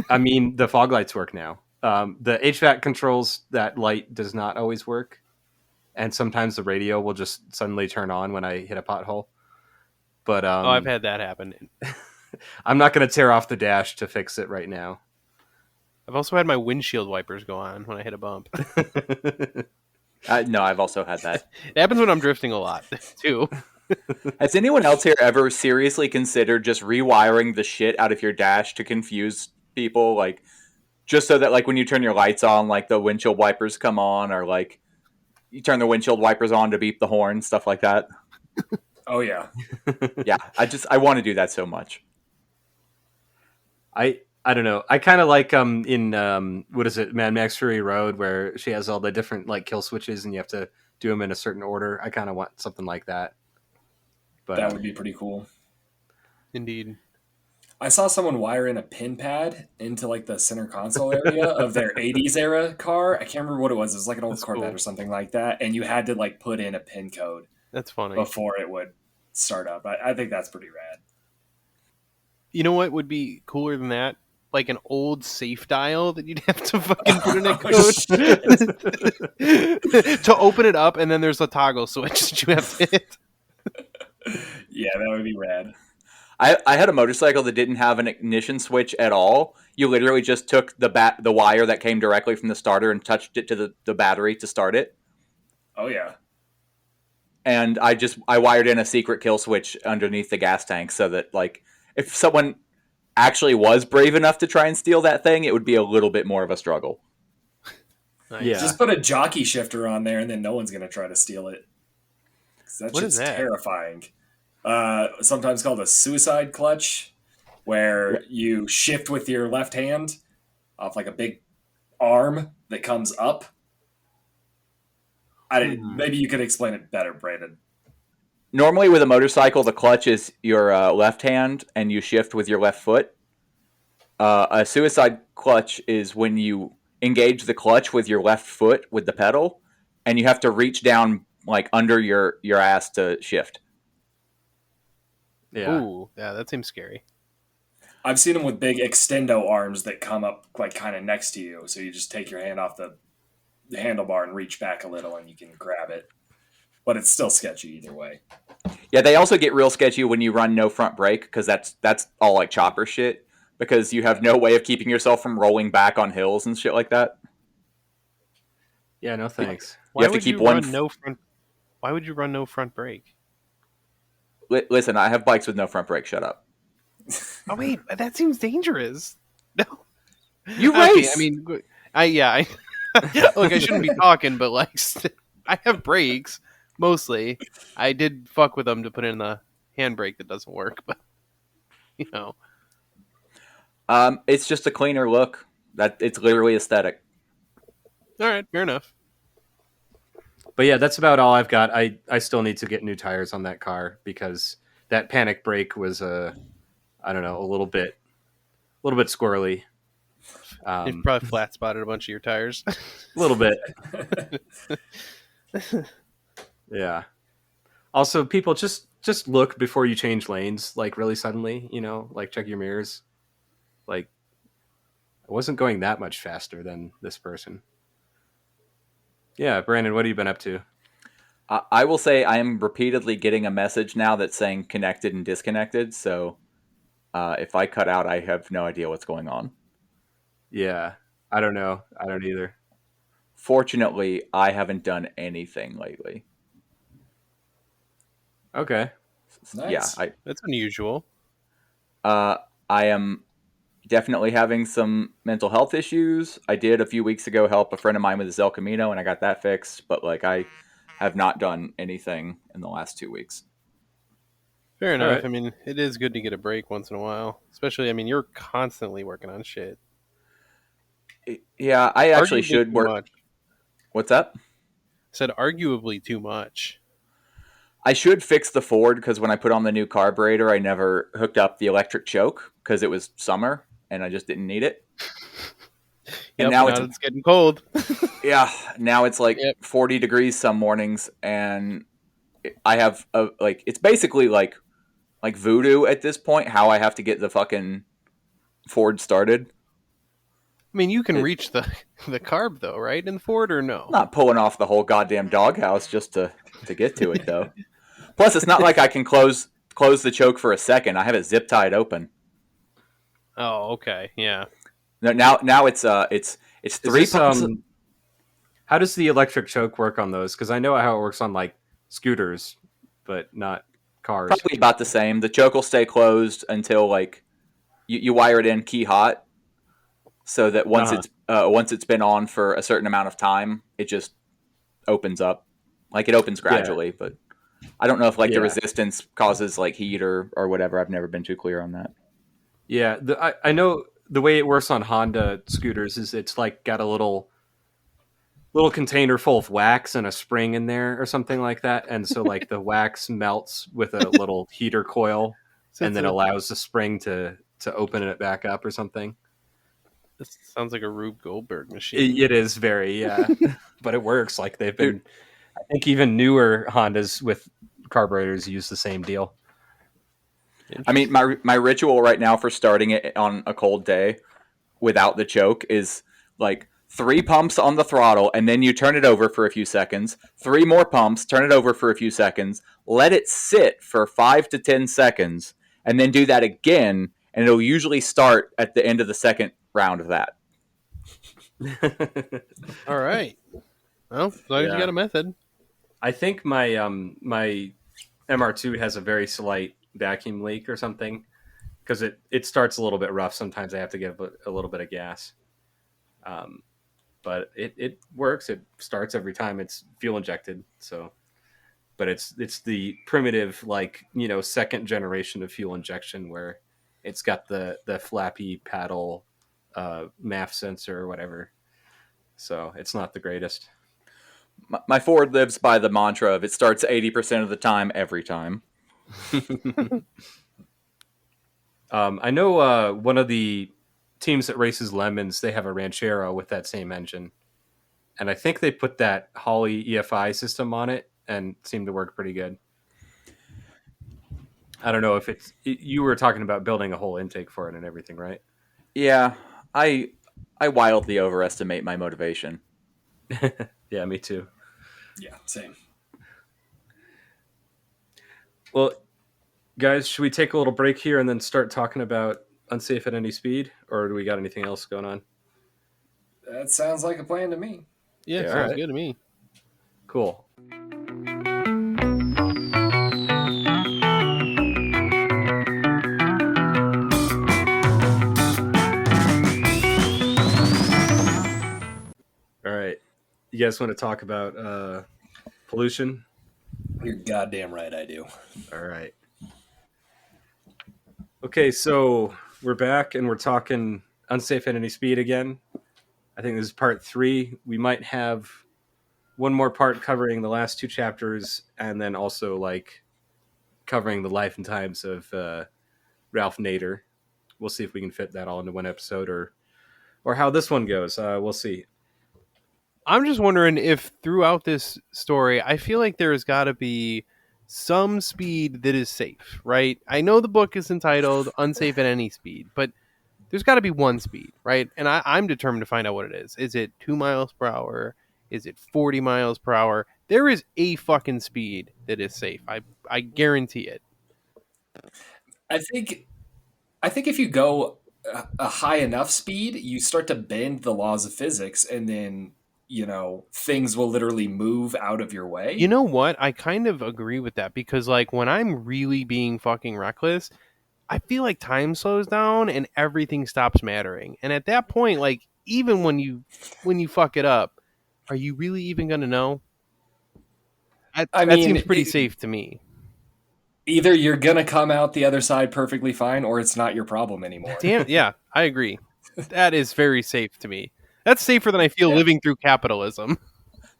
I mean, the fog lights work now. The HVAC controls, that light does not always work, and sometimes the radio will just suddenly turn on when I hit a pothole. But I've had that happen. I'm not going to tear off the dash to fix it right now. I've also had my windshield wipers go on when I hit a bump. No, I've also had that. It happens when I'm drifting a lot too. Has anyone else here ever seriously considered just rewiring the shit out of your dash to confuse people? Like, just so that, like, when you turn your lights on, like, the windshield wipers come on, or, like, you turn the windshield wipers on to beep the horn, stuff like that. Oh yeah. Yeah, I want to do that so much. I don't know. I kind of like in what is it, Mad Max Fury Road, where she has all the different like kill switches and you have to do them in a certain order. I kind of want something like that. But That would be pretty cool. Indeed. I saw someone wire in a pin pad into like the center console area of their 80s era car. I can't remember what it was. It was like an old That's Corvette cool. or something like that. And you had to like put in a pin code That's funny. before it would start up. I think that's pretty rad. You know what would be cooler than that? Like an old safe dial that you'd have to fucking put in a code to open it up, and then there's a toggle switch that you have to hit. Yeah, that would be rad. I had a motorcycle that didn't have an ignition switch at all. You literally just took the wire that came directly from the starter and touched it to the battery to start it. Oh yeah. And I wired in a secret kill switch underneath the gas tank so that, like, if someone actually was brave enough to try and steal that thing, it would be a little bit more of a struggle. Nice. Yeah. Just put a jockey shifter on there, and then no one's gonna try to steal it. 'Cause that What shit's is that? terrifying. Sometimes called a suicide clutch, where you shift with your left hand off like a big arm that comes up. Maybe you could explain it better, Brandon. Normally with a motorcycle, the clutch is your left hand and you shift with your left foot. A suicide clutch is when you engage the clutch with your left foot with the pedal, and you have to reach down like under your ass to shift. Yeah. Ooh, yeah, that seems scary. I've seen them with big extendo arms that come up like kind of next to you, so you just take your hand off the handlebar and reach back a little, and you can grab it. But it's still sketchy either way. Yeah, they also get real sketchy when you run no front brake, because that's all like chopper shit, because you have no way of keeping yourself from rolling back on hills and shit like that. Yeah, no thanks. Why have to would keep you one run no front? Why would you run no front brake? Listen, I have bikes with no front brake. Shut up. Oh wait, that seems dangerous. No, You Okay, race. I mean, I look, I shouldn't be talking, but like, I have brakes mostly. I did fuck with them to put in the handbrake that doesn't work, but you know, It's just a cleaner look. That it's literally aesthetic. all right, fair enough. But yeah, that's about all I've got. I still need to get new tires on that car because that panic brake was I don't know, a little bit squirrely. You've probably flat spotted a bunch of your tires. A little bit. Yeah. Also, people just look before you change lanes, like really suddenly, like check your mirrors. Like, I wasn't going that much faster than this person. Yeah, Brandon, what have you been up to? I will say I am repeatedly getting a message now that's saying connected and disconnected. So if I cut out, I have no idea what's going on. Yeah, I don't know. I don't either. Fortunately, I haven't done anything lately. Okay. Yeah, Nice. That's unusual. I am definitely having some mental health issues. I did a few weeks ago help a friend of mine with his El Camino, and I got that fixed. But like, I have not done anything in the last 2 weeks. Fair enough. right. I mean, it is good to get a break once in a while. Especially, I mean, you're constantly working on shit. Yeah, I actually Arguably should too work. much. What's up? Said arguably too much. I should fix the Ford because when I put on the new carburetor, I never hooked up the electric choke because it was summer and I just didn't need it. And Yep, now it's getting cold. now it's like Yep. 40 degrees some mornings, and I have it's basically like voodoo at this point. How I have to get the fucking Ford started. I mean, you can reach the carb though, right? In Ford or no? I'm not pulling off the whole goddamn doghouse just to get to it though. Plus, it's not like I can close the choke for a second. I have it zip tied open. Oh, okay, yeah. Now it's Is 3 this, pumps. how does the electric choke work on those? Because I know how it works on like scooters, but not cars. Probably about the same. The choke will stay closed until like you wire it in key hot, so that once it's been on for a certain amount of time, it just opens up. Like it opens gradually, but I don't know if like the resistance causes like heat or whatever. I've never been too clear on that. Yeah, I know the way it works on Honda scooters is it's like got a little container full of wax and a spring in there or something like that, and so like the wax melts with a little heater coil, So and then allows the spring to open it back up or something. This sounds like a Rube Goldberg machine. It is very but it works. Like they've been, I think even newer Hondas with carburetors use the same deal. I mean, my ritual right now for starting it on a cold day without the choke is like 3 pumps on the throttle, and then you turn it over for a few seconds. 3 more pumps, turn it over for a few seconds, let it sit for 5 to 10 seconds, and then do that again, and it'll usually start at the end of the second round of that. All right. Well, as long as you got a method. I think my my MR2 has a very slight vacuum leak or something, because it starts a little bit rough. Sometimes I have to give a little bit of gas. But it works. It starts every time it's fuel injected. So, but it's the primitive, like, second generation of fuel injection where it's got the flappy paddle MAF sensor or whatever. So it's not the greatest. My Ford lives by the mantra of it starts 80% of the time every time. I know one of the teams that races Lemons, they have a Ranchero with that same engine. And I think they put that Holley EFI system on it and it seemed to work pretty good. I don't know if you were talking about building a whole intake for it and everything, right? Yeah, I wildly overestimate my motivation. Yeah, me too. Yeah, same. Well, guys, should we take a little break here and then start talking about Unsafe at Any Speed? Or do we got anything else going on? That sounds like a plan to me. Yeah, Yeah, sounds right. good to me. Cool. All right. You guys want to talk about pollution? You're goddamn right I do. All right. Okay, so we're back and we're talking Unsafe at Any Speed again. I think this is part 3. We might have one more part covering the last 2 chapters, and then also like covering the life and times of Ralph Nader. We'll see if we can fit that all into one episode, or how this one goes. We'll see. I'm just wondering if throughout this story, I feel like there's got to be some speed that is safe, right? I know the book is entitled Unsafe at Any Speed, but there's got to be one speed, right? And I'm determined to find out what it is. Is it 2 miles per hour? Is it 40 miles per hour? There is a fucking speed that is safe. I guarantee it. I think if you go a high enough speed, you start to bend the laws of physics, and then things will literally move out of your way. You know what? I kind of agree with that because like when I'm really being fucking reckless, I feel like time slows down and everything stops mattering. And at that point, like even when you fuck it up, are you really even gonna know? That seems pretty safe to me. Either you're gonna come out the other side perfectly fine, or it's not your problem anymore. Damn, yeah, I agree. That is very safe to me. That's safer than I feel living through capitalism.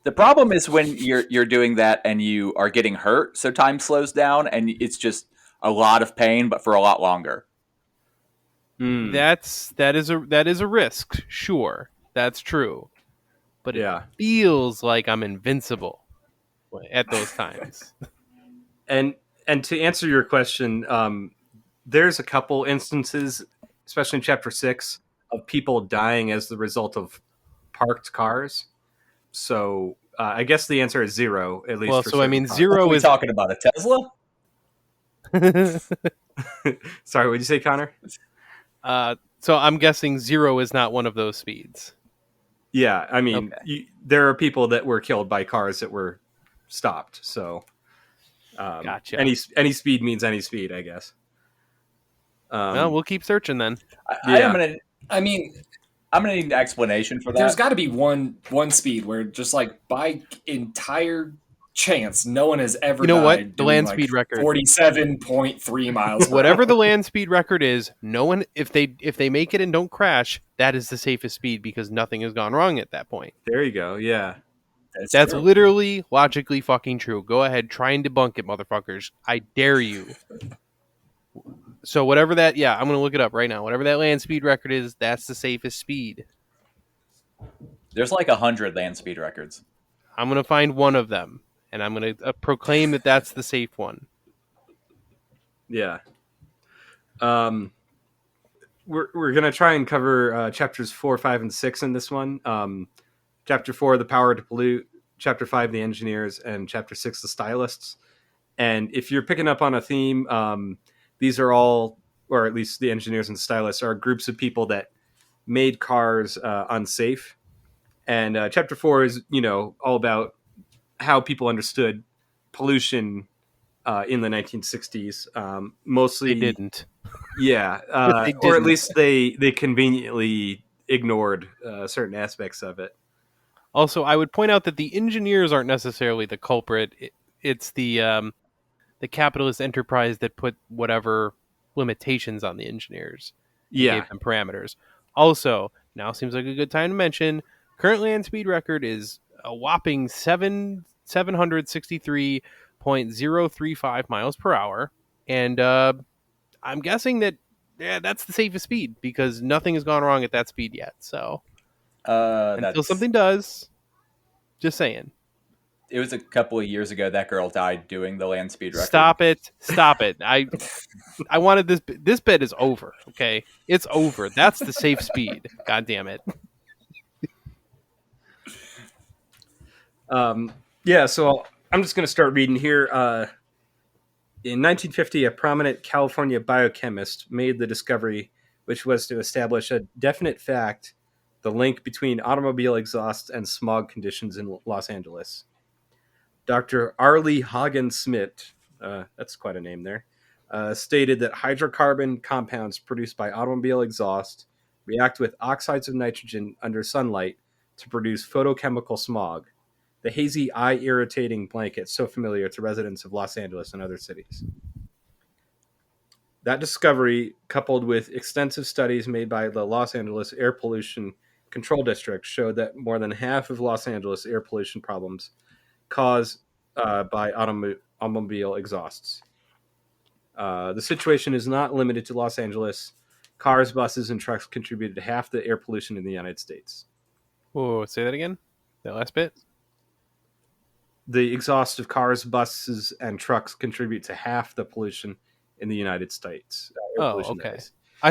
The problem is when you're doing that and you are getting hurt, so time slows down and it's just a lot of pain, but for a lot longer. That is a risk, sure. That's true. But it feels like I'm invincible at those times. And to answer your question, there's a couple instances, especially in Chapter 6, of people dying as the result of parked cars. So I guess the answer is 0, at least. Well, for so I mean, cars. 0 Are we is talking about a Tesla? Sorry, what did you say, Connor? So I'm guessing 0 is not one of those speeds. Yeah, I mean, there are people that were killed by cars that were stopped. So gotcha. Any speed means any speed, I guess. Well, we'll keep searching then. I'm gonna need an explanation for that. There's got to be one speed where just like by entire chance, no one has ever. You know died what? The land speed record, 47.3 miles. Whatever the land speed record is, no one. If they make it and don't crash, that is the safest speed because nothing has gone wrong at that point. There you go. Yeah, that's literally logically fucking true. Go ahead, try and debunk it, motherfuckers. I dare you. So whatever that, I'm going to look it up right now. Whatever that land speed record is, that's the safest speed. There's like 100 land speed records. I'm going to find one of them, and I'm going to proclaim that that's the safe one. Yeah. We're going to try and cover chapters 4, 5, and 6 in this one. Chapter 4, the power to pollute. Chapter 5, the engineers, and chapter 6, the stylists. And if you're picking up on a theme, these are all, or at least the engineers and stylists, are groups of people that made cars unsafe. And chapter 4 is, all about how people understood pollution in the 1960s. Mostly they didn't. Yeah, they didn't. Or at least they conveniently ignored certain aspects of it. Also, I would point out that the engineers aren't necessarily the culprit. It's the capitalist enterprise that put whatever limitations on the engineers. Yeah. Gave them parameters. Also, now seems like a good time to mention, current land speed record is a whopping 763.035 miles per hour. And I'm guessing that, that's the safest speed because nothing has gone wrong at that speed yet. So until something does, just saying. It was a couple of years ago that girl died doing the land speed record. Stop it. I wanted this bit is over, okay? It's over. That's the safe speed. God damn it. So I'm just going to start reading here. In 1950, a prominent California biochemist made the discovery, which was to establish a definite fact, the link between automobile exhaust and smog conditions in Los Angeles. Dr. Arlie Hagen-Smith, that's quite a name there, stated that hydrocarbon compounds produced by automobile exhaust react with oxides of nitrogen under sunlight to produce photochemical smog, the hazy, eye-irritating blanket so familiar to residents of Los Angeles and other cities. That discovery, coupled with extensive studies made by the Los Angeles Air Pollution Control District, showed that more than half of Los Angeles air pollution problems caused by automobile exhausts. The situation is not limited to Los Angeles. Cars, buses, and trucks contributed to half the air pollution in the United States. Whoa, say that again? That last bit? The exhaust of cars, buses, and trucks contribute to half the pollution in the United States. Oh, okay.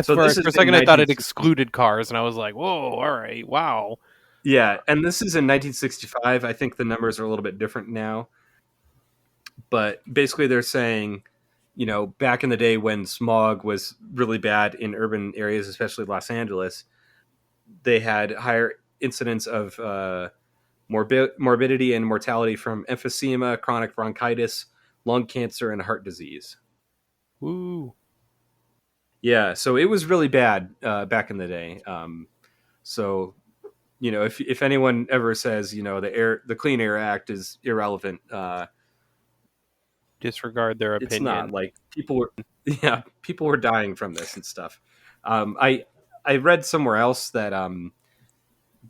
For a second, I thought it excluded cars, and I was like, whoa, all right, wow. Yeah, and this is in 1965. I think the numbers are a little bit different now, but basically they're saying, back in the day when smog was really bad in urban areas, especially Los Angeles, they had higher incidence of morbidity and mortality from emphysema, chronic bronchitis, lung cancer, and heart disease. Woo. Yeah, so it was really bad back in the day. So if anyone ever says the Clean Air Act is irrelevant, Disregard their it's opinion. not. Like people were dying from this and stuff. I read somewhere else that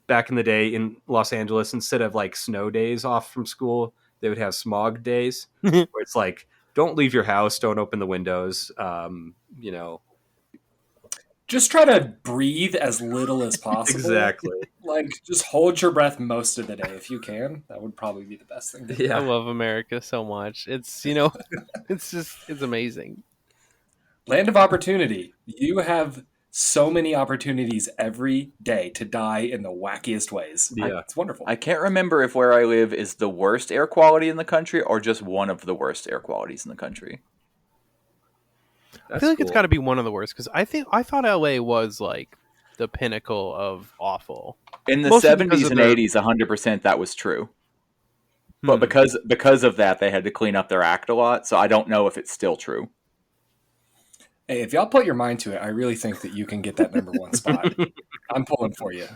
back in the day in Los Angeles, instead of like snow days off from school, they would have smog days, where it's like, don't leave your house, don't open the windows. Just try to breathe as little as possible. Exactly. Like, just hold your breath most of the day if you can. That would probably be the best thing to do. Yeah. I love America so much. It's it's amazing. Land of opportunity. You have so many opportunities every day to die in the wackiest ways. Yeah. It's wonderful. I can't remember if where I live is the worst air quality in the country or just one of the worst air qualities in the country. I feel like it's got to be one of the worst because I thought LA was like the pinnacle of awful. In the Mostly because 70s of and their- 80s, 100% that was true. But because of that, they had to clean up their act a lot. So I don't know if it's still true. Hey, if y'all put your mind to it, I really think that you can get that number one spot. I'm pulling for you.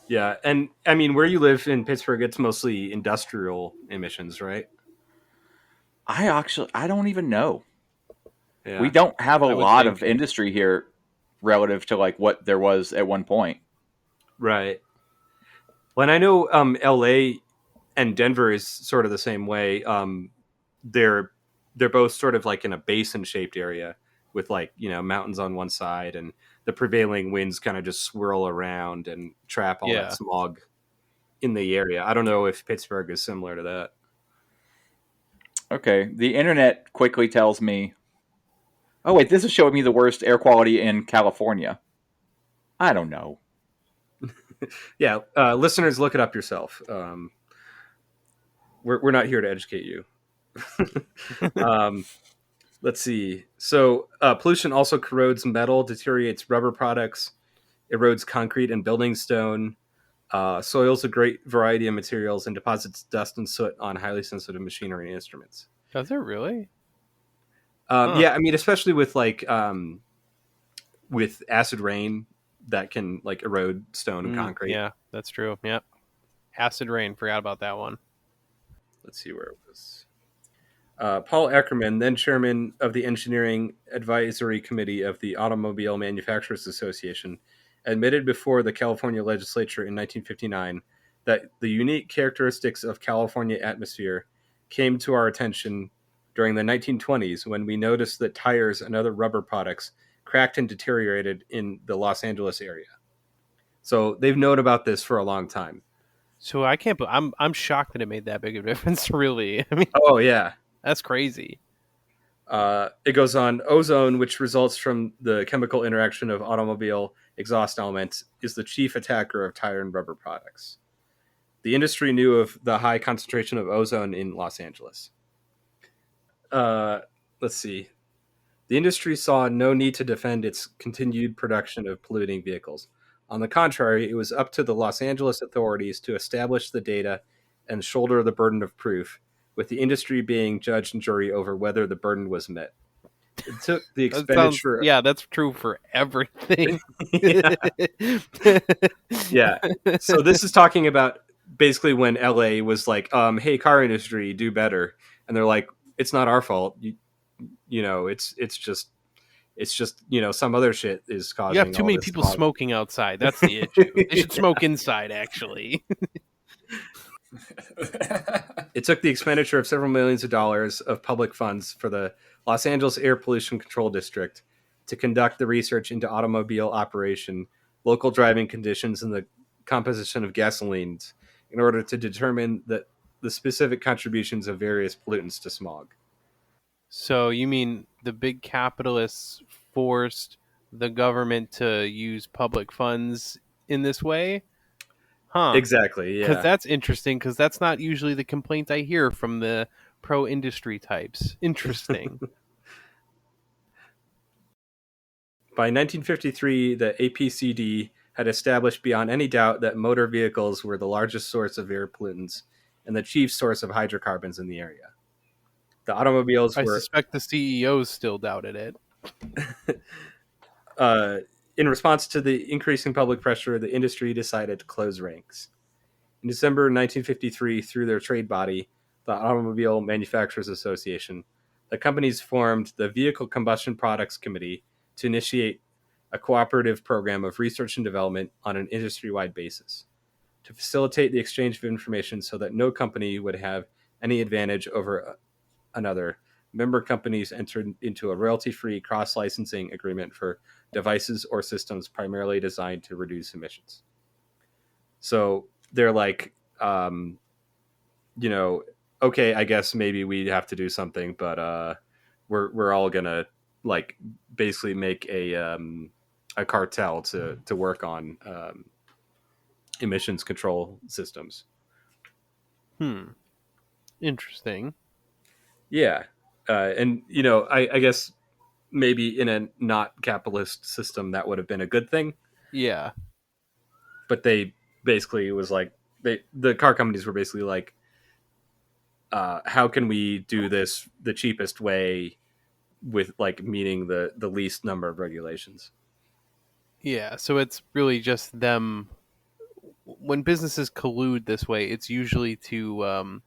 Yeah, and I mean, where you live in Pittsburgh, it's mostly industrial emissions, right? I don't even know. Yeah. We don't have a I would lot think- of industry here relative to like what there was at one point. Right. Well, and I know LA and Denver is sort of the same way. They're both sort of like in a basin shaped area with like, mountains on one side, and the prevailing winds kind of just swirl around and trap all that smog in the area. I don't know if Pittsburgh is similar to that. Okay, the internet quickly tells me, oh wait, this is showing me the worst air quality in California. I don't know. Yeah, listeners, look it up yourself. We're not here to educate you. Let's see. So pollution also corrodes metal, deteriorates rubber products, erodes concrete and building stone, soils a great variety of materials, and deposits dust and soot on highly sensitive machinery and instruments. Does it really? Yeah, I mean, especially with like with acid rain that can like erode stone and concrete. Yeah, that's true. Yep. Acid rain. Forgot about that one. Let's see where it was. Paul Ackerman, then chairman of the Engineering Advisory Committee of the Automobile Manufacturers Association, admitted before the California legislature in 1959 that the unique characteristics of California atmosphere came to our attention during the 1920s when we noticed that tires and other rubber products cracked and deteriorated in the Los Angeles area. So they've known about this for a long time. So I can't. I'm shocked that it made that big of a difference. Really, I mean, Oh yeah. that's crazy. It goes on. Ozone, which results from the chemical interaction of automobile exhaust elements, is the chief attacker of tire and rubber products. The industry knew of the high concentration of ozone in Los Angeles. Let's see. The industry saw no need to defend its continued production of polluting vehicles. On the contrary, it was up to the Los Angeles authorities to establish the data and shoulder the burden of proof, with the industry being judge and jury over whether the burden was met. It took the expenditure. Yeah, that's true for everything. Yeah. So this is talking about basically when LA was like, hey, car industry, do better. And they're like, it's not our fault. It's just some other shit is causing. You have too all many this people smog. smoking outside. That's the issue. They should smoke inside, actually. It took the expenditure of several millions of dollars of public funds for the Los Angeles Air Pollution Control District to conduct the research into automobile operation, local driving conditions, and the composition of gasolines in order to determine the specific contributions of various pollutants to smog. So you mean the big capitalists forced the government to use public funds in this way? Huh. Exactly. Because Yeah. that's interesting, because that's not usually the complaint I hear from the pro-industry types. Interesting. By 1953, the APCD had established beyond any doubt that motor vehicles were the largest source of air pollutants and the chief source of hydrocarbons in the area. The automobiles I were, suspect the CEOs still doubted it. in response to the increasing public pressure, the industry decided to close ranks. In December 1953, through their trade body, the Automobile Manufacturers Association, the companies formed the Vehicle Combustion Products Committee to initiate a cooperative program of research and development on an industry-wide basis to facilitate the exchange of information so that no company would have any advantage over another. Member companies entered into a royalty-free cross-licensing agreement for devices or systems primarily designed to reduce emissions. So they're like, okay, I guess maybe we have to do something, but we're all gonna like basically make a cartel to work on emissions control systems. Interesting. Yeah, and I guess maybe in a not capitalist system that would have been a good thing, Yeah. but they basically was like the car companies were basically like, how can we do this the cheapest way with like meeting the least number of regulations? Yeah, so it's really just them. When businesses collude this way, it's usually to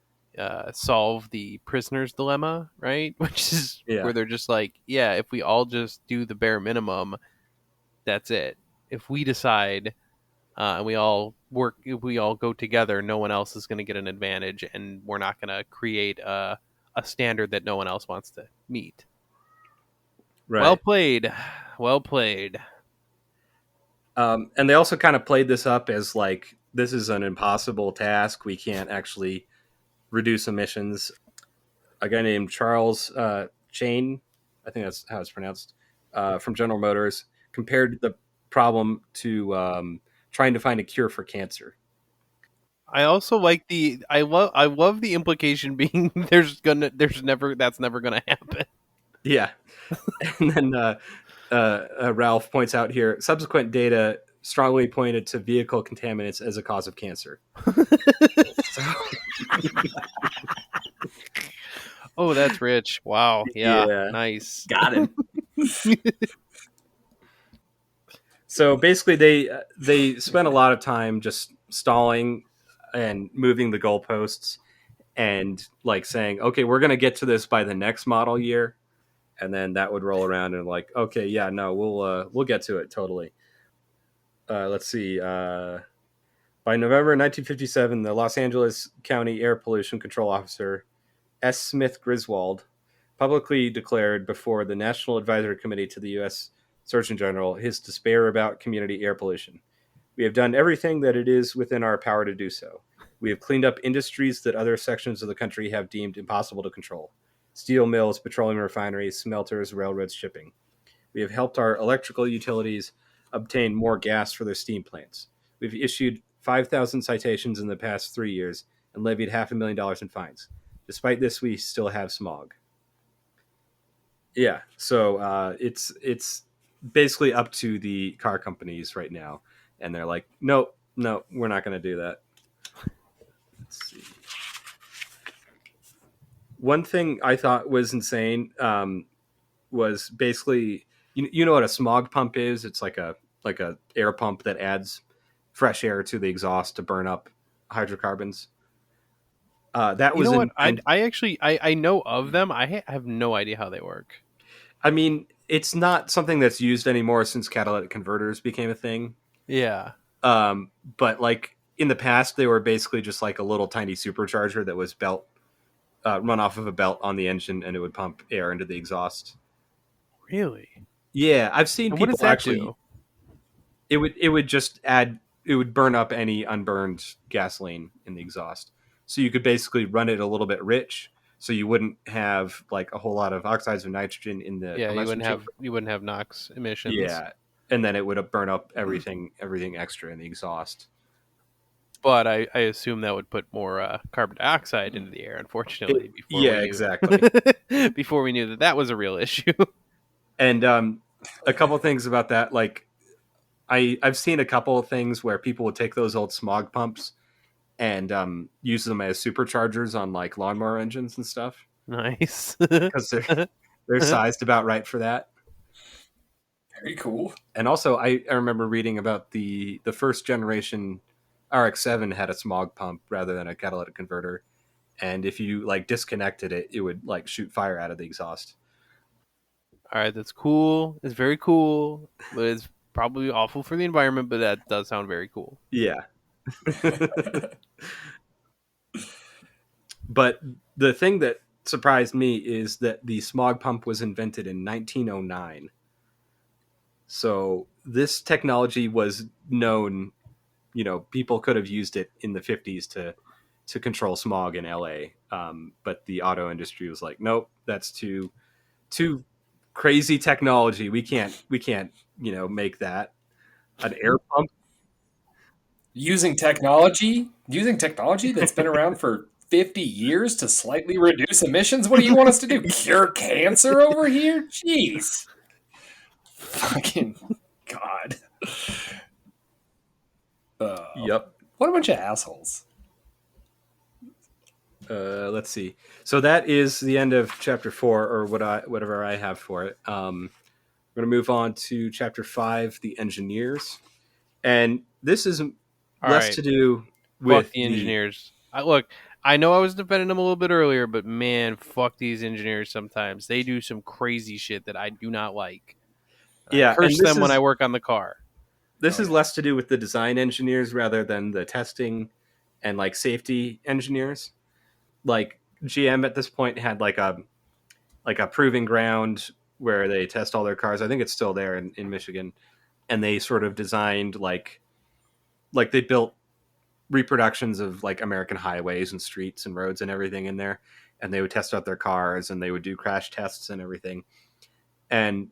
solve the prisoner's dilemma, right? Which is Yeah. where they're just like, yeah, if we all just do the bare minimum, that's it. If we decide and we all work, if we all go together, no one else is going to get an advantage, and we're not going to create a standard that no one else wants to meet. Right. Well played. Well played. And they also kind of played this up as like, this is an impossible task. We can't actually reduce emissions. A guy named Charles Chain, I think that's how it's pronounced, from General Motors, compared the problem to trying to find a cure for cancer. I also like I love the implication being that's never gonna happen. Yeah. And then Ralph points out here, subsequent data strongly pointed to vehicle contaminants as a cause of cancer. So, Oh, that's rich. Wow. Yeah. Yeah. Nice. Got him. so basically, they spent a lot of time just stalling and moving the goalposts and like saying, okay, we're going to get to this by the next model year. And then that would roll around and like, okay, yeah, no, we'll get to it totally. Let's see. By November 1957, the Los Angeles County Air Pollution Control Officer S. Smith Griswold publicly declared before the National Advisory Committee to the U.S. Surgeon General his despair about community air pollution. We have done everything that it is within our power to do so. We have cleaned up industries that other sections of the country have deemed impossible to control. Steel mills, petroleum refineries, smelters, railroads, shipping. We have helped our electrical utilities obtain more gas for their steam plants. We've issued 5,000 citations in the past 3 years and levied $500,000 in fines. Despite this, we still have smog. Yeah, so it's basically up to the car companies right now, and they're like, no, we're not going to do that. Let's see. One thing I thought was insane was basically, you know what a smog pump is? It's like a air pump that adds fresh air to the exhaust to burn up hydrocarbons. That was what? I know of them. I have no idea how they work. I mean, it's not something that's used anymore since catalytic converters became a thing. Yeah. But like in the past, they were basically just like a little tiny supercharger that was run off of a belt on the engine, and it would pump air into the exhaust. Really? Yeah, I've seen And people what does that actually. do? It would just add. It would burn up any unburned gasoline in the exhaust. So you could basically run it a little bit rich, so you wouldn't have like a whole lot of oxides of nitrogen in the Yeah, combustion chamber. you wouldn't have NOx emissions. Yeah, and then it would burn up everything extra in the exhaust. But I assume that would put more carbon dioxide into the air. Unfortunately, before Yeah, we knew exactly. before we knew that was a real issue. And a couple things about that, like I've seen a couple of things where people would take those old smog pumps and use them as superchargers on like lawnmower engines and stuff Nice. because they're sized about right for that. Very cool. And also, I remember reading about the first generation RX-7 had a smog pump rather than a catalytic converter, and if you like disconnected it, it would like shoot fire out of the exhaust. All right, that's cool. It's very cool, but it's probably awful for the environment. But that does sound very cool. Yeah. But the thing that surprised me is that the smog pump was invented in 1909. So this technology was known, people could have used it in the 50s to control smog in LA. But the auto industry was like, nope, that's too crazy technology. We can't, make that an air pump. Using technology that's been around for 50 years to slightly reduce emissions. What do you want us to do? Cure cancer over here? Jeez. Fucking God. Yep. What a bunch of assholes. Let's see. So that is the end of chapter 4, or whatever I have for it. We're going to move on to chapter 5, the engineers, and this is less to do with fuck the engineers. Look, I know I was defending them a little bit earlier, but man, fuck these engineers. Sometimes they do some crazy shit that I do not like. Yeah, I curse them when I work on the car. This is less to do with the design engineers rather than the testing and like safety engineers. Like GM at this point had like a proving ground where they test all their cars. I think it's still there in Michigan, and they sort of designed like they built reproductions of like American highways and streets and roads and everything in there, and they would test out their cars and they would do crash tests and everything. And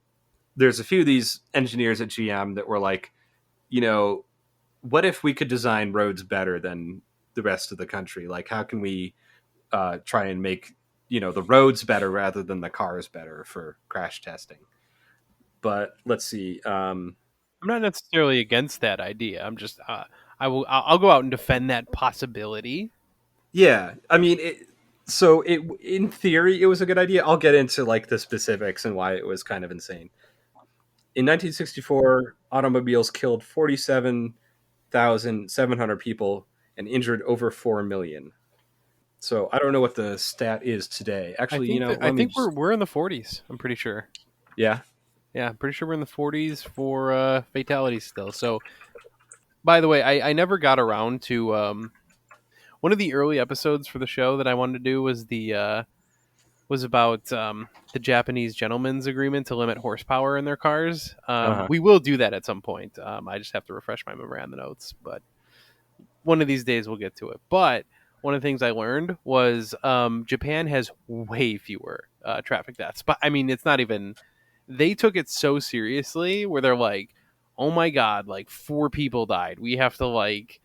there's a few of these engineers at GM that were like, what if we could design roads better than the rest of the country? Like, how can we try and make the roads better rather than the cars better for crash testing? But let's see. I'm not necessarily against that idea. I'm just I'll go out and defend that possibility. Yeah, I mean, in theory, it was a good idea. I'll get into like the specifics and why it was kind of insane. In 1964, automobiles killed 47,700 people and injured over 4 million. So I don't know what the stat is today. Actually, I think we're in the 40s. I'm pretty sure. Yeah. Yeah, I'm pretty sure we're in the 40s for fatalities still. So, by the way, I never got around to one of the early episodes for the show that I wanted to do was about the Japanese gentleman's agreement to limit horsepower in their cars. We will do that at some point. I just have to refresh my memory on the notes, but one of these days we'll get to it. But one of the things I learned was Japan has way fewer traffic deaths. But I mean, it's not even. They took it so seriously where they're like, "Oh my god, like 4 people died. We have to like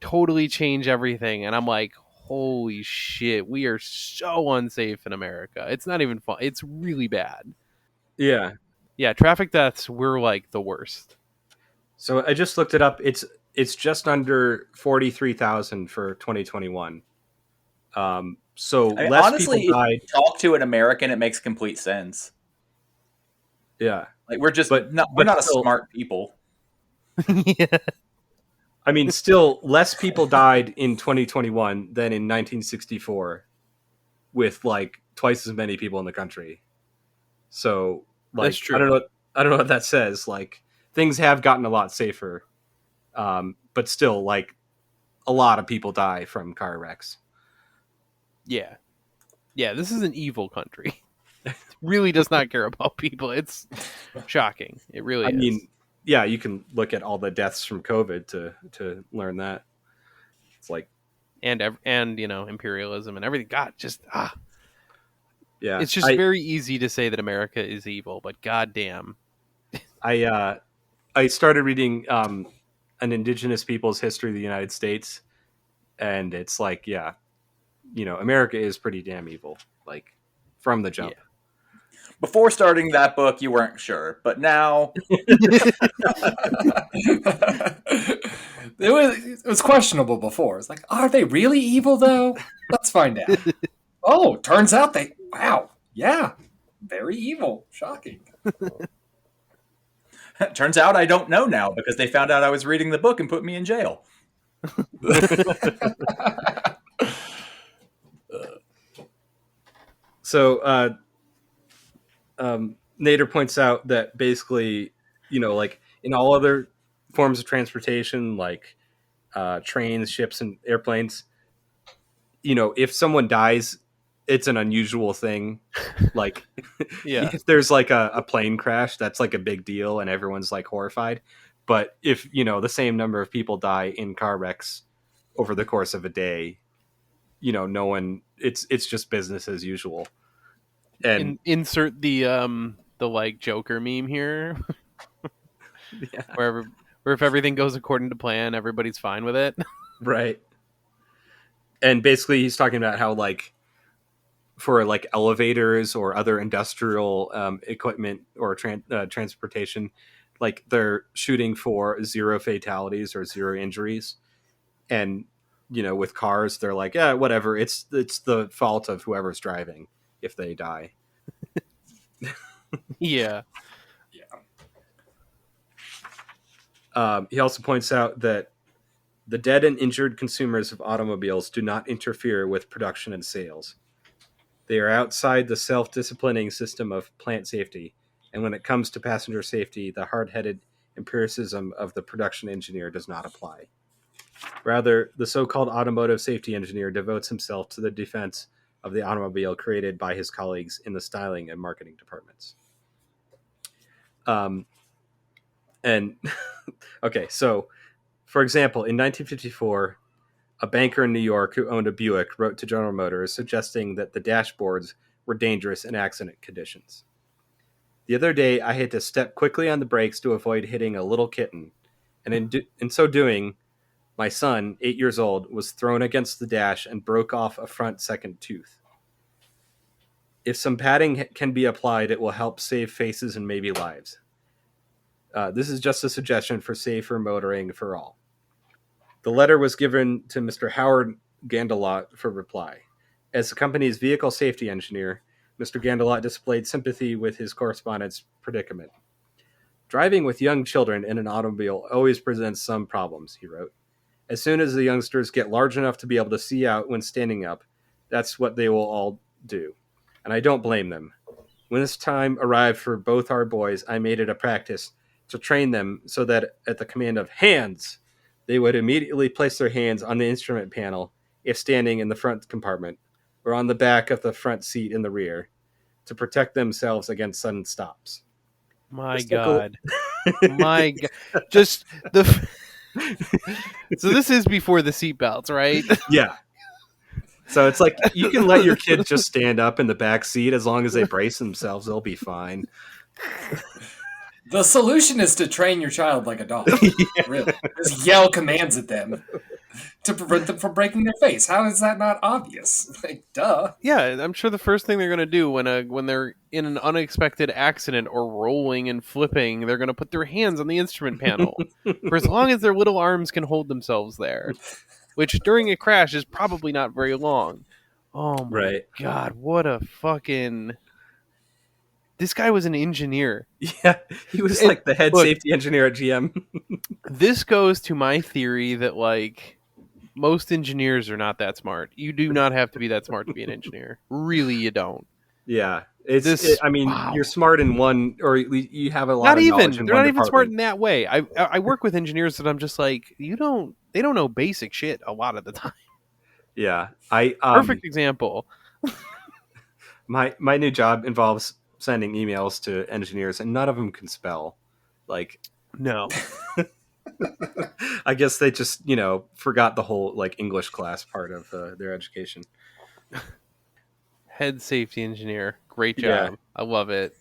totally change everything." And I'm like, "Holy shit, we are so unsafe in America. It's not even fun. It's really bad." Yeah. Yeah, traffic deaths were like the worst. So I just looked it up. It's just under 43,000 for 2021. So less honestly, people died. If you talk to an American, it makes complete sense. Yeah, like we're but not still, a smart people. Yeah. I mean, still less people died in 2021 than in 1964, with like twice as many people in the country. So, like, That's true. I don't know what that says. Like, things have gotten a lot safer, but still, like, a lot of people die from car wrecks. Yeah. Yeah, this is an evil country. It really does not care about people. It's shocking. It really is. I mean, yeah, you can look at all the deaths from COVID to learn that. It's like and imperialism and everything. God, just yeah. It's just very easy to say that America is evil, but goddamn. I started reading an Indigenous Peoples History of the United States And it's like, yeah, America is pretty damn evil, like from the jump. Yeah. Before starting that book, you weren't sure, but now It was questionable before. It's like, are they really evil though? Let's find out. Oh, turns out wow, yeah, very evil. Shocking. turns out I don't know now because they found out I was reading the book and put me in jail. So Nader points out that basically, like in all other forms of transportation, like trains, ships, and airplanes, if someone dies, it's an unusual thing. Like, Yeah. if there's like a plane crash, that's like a big deal, and everyone's like horrified. But if the same number of people die in car wrecks over the course of a day, no one. It's just business as usual. And Insert the like Joker meme here, yeah, where if everything goes according to plan, everybody's fine with it. right. And basically, he's talking about how like for like elevators or other industrial equipment or transportation, like they're shooting for 0 fatalities or 0 injuries, and with cars they're like, yeah, whatever, it's the fault of whoever's driving if they die. Yeah. He also points out that the dead and injured consumers of automobiles do not interfere with production and sales. They are outside the self-disciplining system of plant safety, and when it comes to passenger safety, the hard-headed empiricism of the production engineer does not apply. Rather, the so-called automotive safety engineer devotes himself to the defense of the automobile created by his colleagues in the styling and marketing departments. And okay, so for example, in 1954, a banker in New York who owned a Buick wrote to General Motors suggesting that the dashboards were dangerous in accident conditions. The other day, I had to step quickly on the brakes to avoid hitting a little kitten, and in so doing, my son, 8 years old, was thrown against the dash and broke off a front second tooth. If some padding can be applied, it will help save faces and maybe lives. This is just a suggestion for safer motoring for all. The letter was given to Mr. Howard Gandelot for reply. As the company's vehicle safety engineer, Mr. Gandelot displayed sympathy with his correspondent's predicament. Driving with young children in an automobile always presents some problems, he wrote. As soon as the youngsters get large enough to be able to see out when standing up, that's what they will all do. And I don't blame them. When this time arrived for both our boys, I made it a practice to train them so that at the command of hands, they would immediately place their hands on the instrument panel if standing in the front compartment or on the back of the front seat in the rear to protect themselves against sudden stops. My God. My God. Just the... So this is before the seatbelts, right? Yeah. So it's like you can let your kids just stand up in the back seat as long as they brace themselves, they'll be fine. The solution is to train your child like a dog. Yeah. Really. Just yell commands at them to prevent them from breaking their face. How is that not obvious? Like, duh. Yeah, I'm sure the first thing they're going to do when they're in an unexpected accident or rolling and flipping, they're going to put their hands on the instrument panel for as long as their little arms can hold themselves there, which during a crash is probably not very long. Oh my God, what a fucking... This guy was an engineer. Yeah, he was like the head safety engineer at GM. This goes to my theory that like most engineers are not that smart. You do not have to be that smart to be an engineer. Really, you don't. Yeah, you're smart in one, or you have a lot not of even. knowledge in They're one not even department. smart in that way. I work with engineers that I'm just like, they don't know basic shit a lot of the time. Yeah, Perfect example. My new job involves sending emails to engineers, and none of them can spell. Like, no. I guess they just forgot the whole like English class part of their education. Head safety engineer, great job. Yeah. I love it.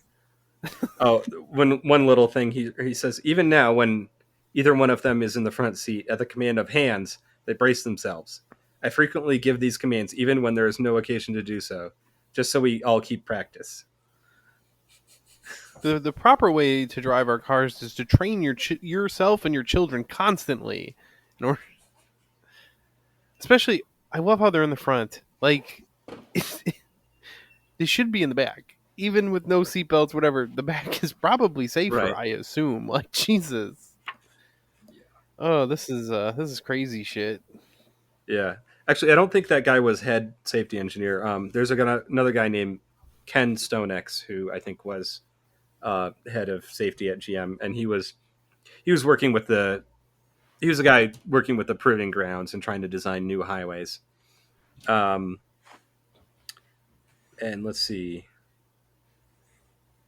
Oh, one little thing he says, even now when either one of them is in the front seat at the command of hands, they brace themselves. I frequently give these commands even when there is no occasion to do so, just so we all keep practice. The proper way to drive our cars is to train yourself and your children constantly. In order, especially, I love how they're in the front. Like, they should be in the back, even with no seatbelts. Whatever, the back is probably safer. Right. I assume. Like, Jesus. Oh, this is crazy shit. Yeah. Actually, I don't think that guy was head safety engineer. There's another guy named Ken Stonex who I think was head of safety at GM, and he was working with the guy working with the proving grounds and trying to design new highways. And let's see.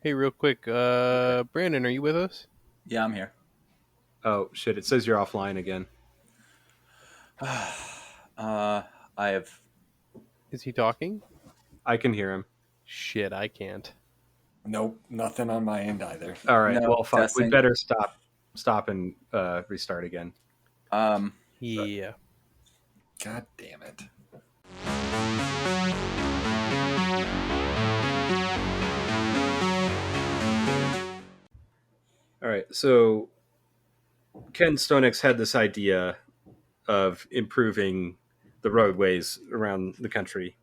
Hey, real quick, Brandon, are you with us? Yeah, I'm here. Oh shit! It says you're offline again. I have. Is he talking? I can hear him. Shit, I can't. Nope, nothing on my end either. All right. No, Well, fuck. We testing. better stop and restart again. Yeah. God damn it. All right. So Ken Stonex had this idea of improving the roadways around the country.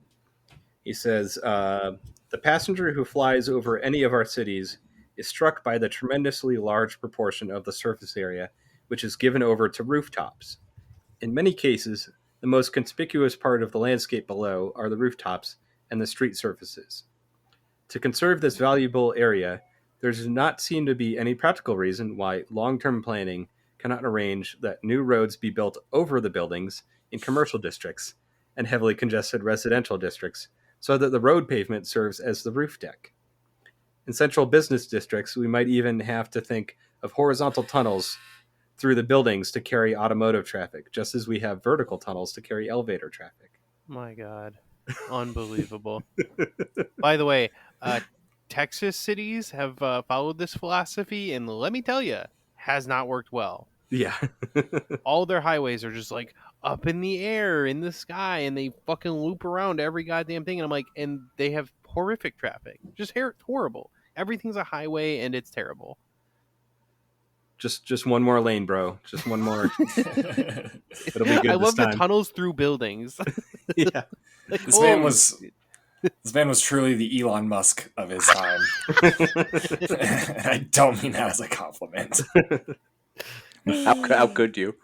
He says, the passenger who flies over any of our cities is struck by the tremendously large proportion of the surface area which is given over to rooftops. In many cases, the most conspicuous part of the landscape below are the rooftops and the street surfaces. To conserve this valuable area, there does not seem to be any practical reason why long-term planning cannot arrange that new roads be built over the buildings in commercial districts and heavily congested residential districts so that the road pavement serves as the roof deck. In central business districts, we might even have to think of horizontal tunnels through the buildings to carry automotive traffic, just as we have vertical tunnels to carry elevator traffic. My God. Unbelievable. By the way, Texas cities have followed this philosophy, and let me tell you, has not worked well. Yeah. All their highways are just like up in the air, in the sky, and they fucking loop around every goddamn thing. And I'm like, and they have horrific traffic. Just horrible. Everything's a highway, and it's terrible. Just one more lane, bro. Just one more. It'll be good I love this time. the tunnels through buildings. Yeah. Like, This man was truly the Elon Musk of his time. And I don't mean that as a compliment. How could you?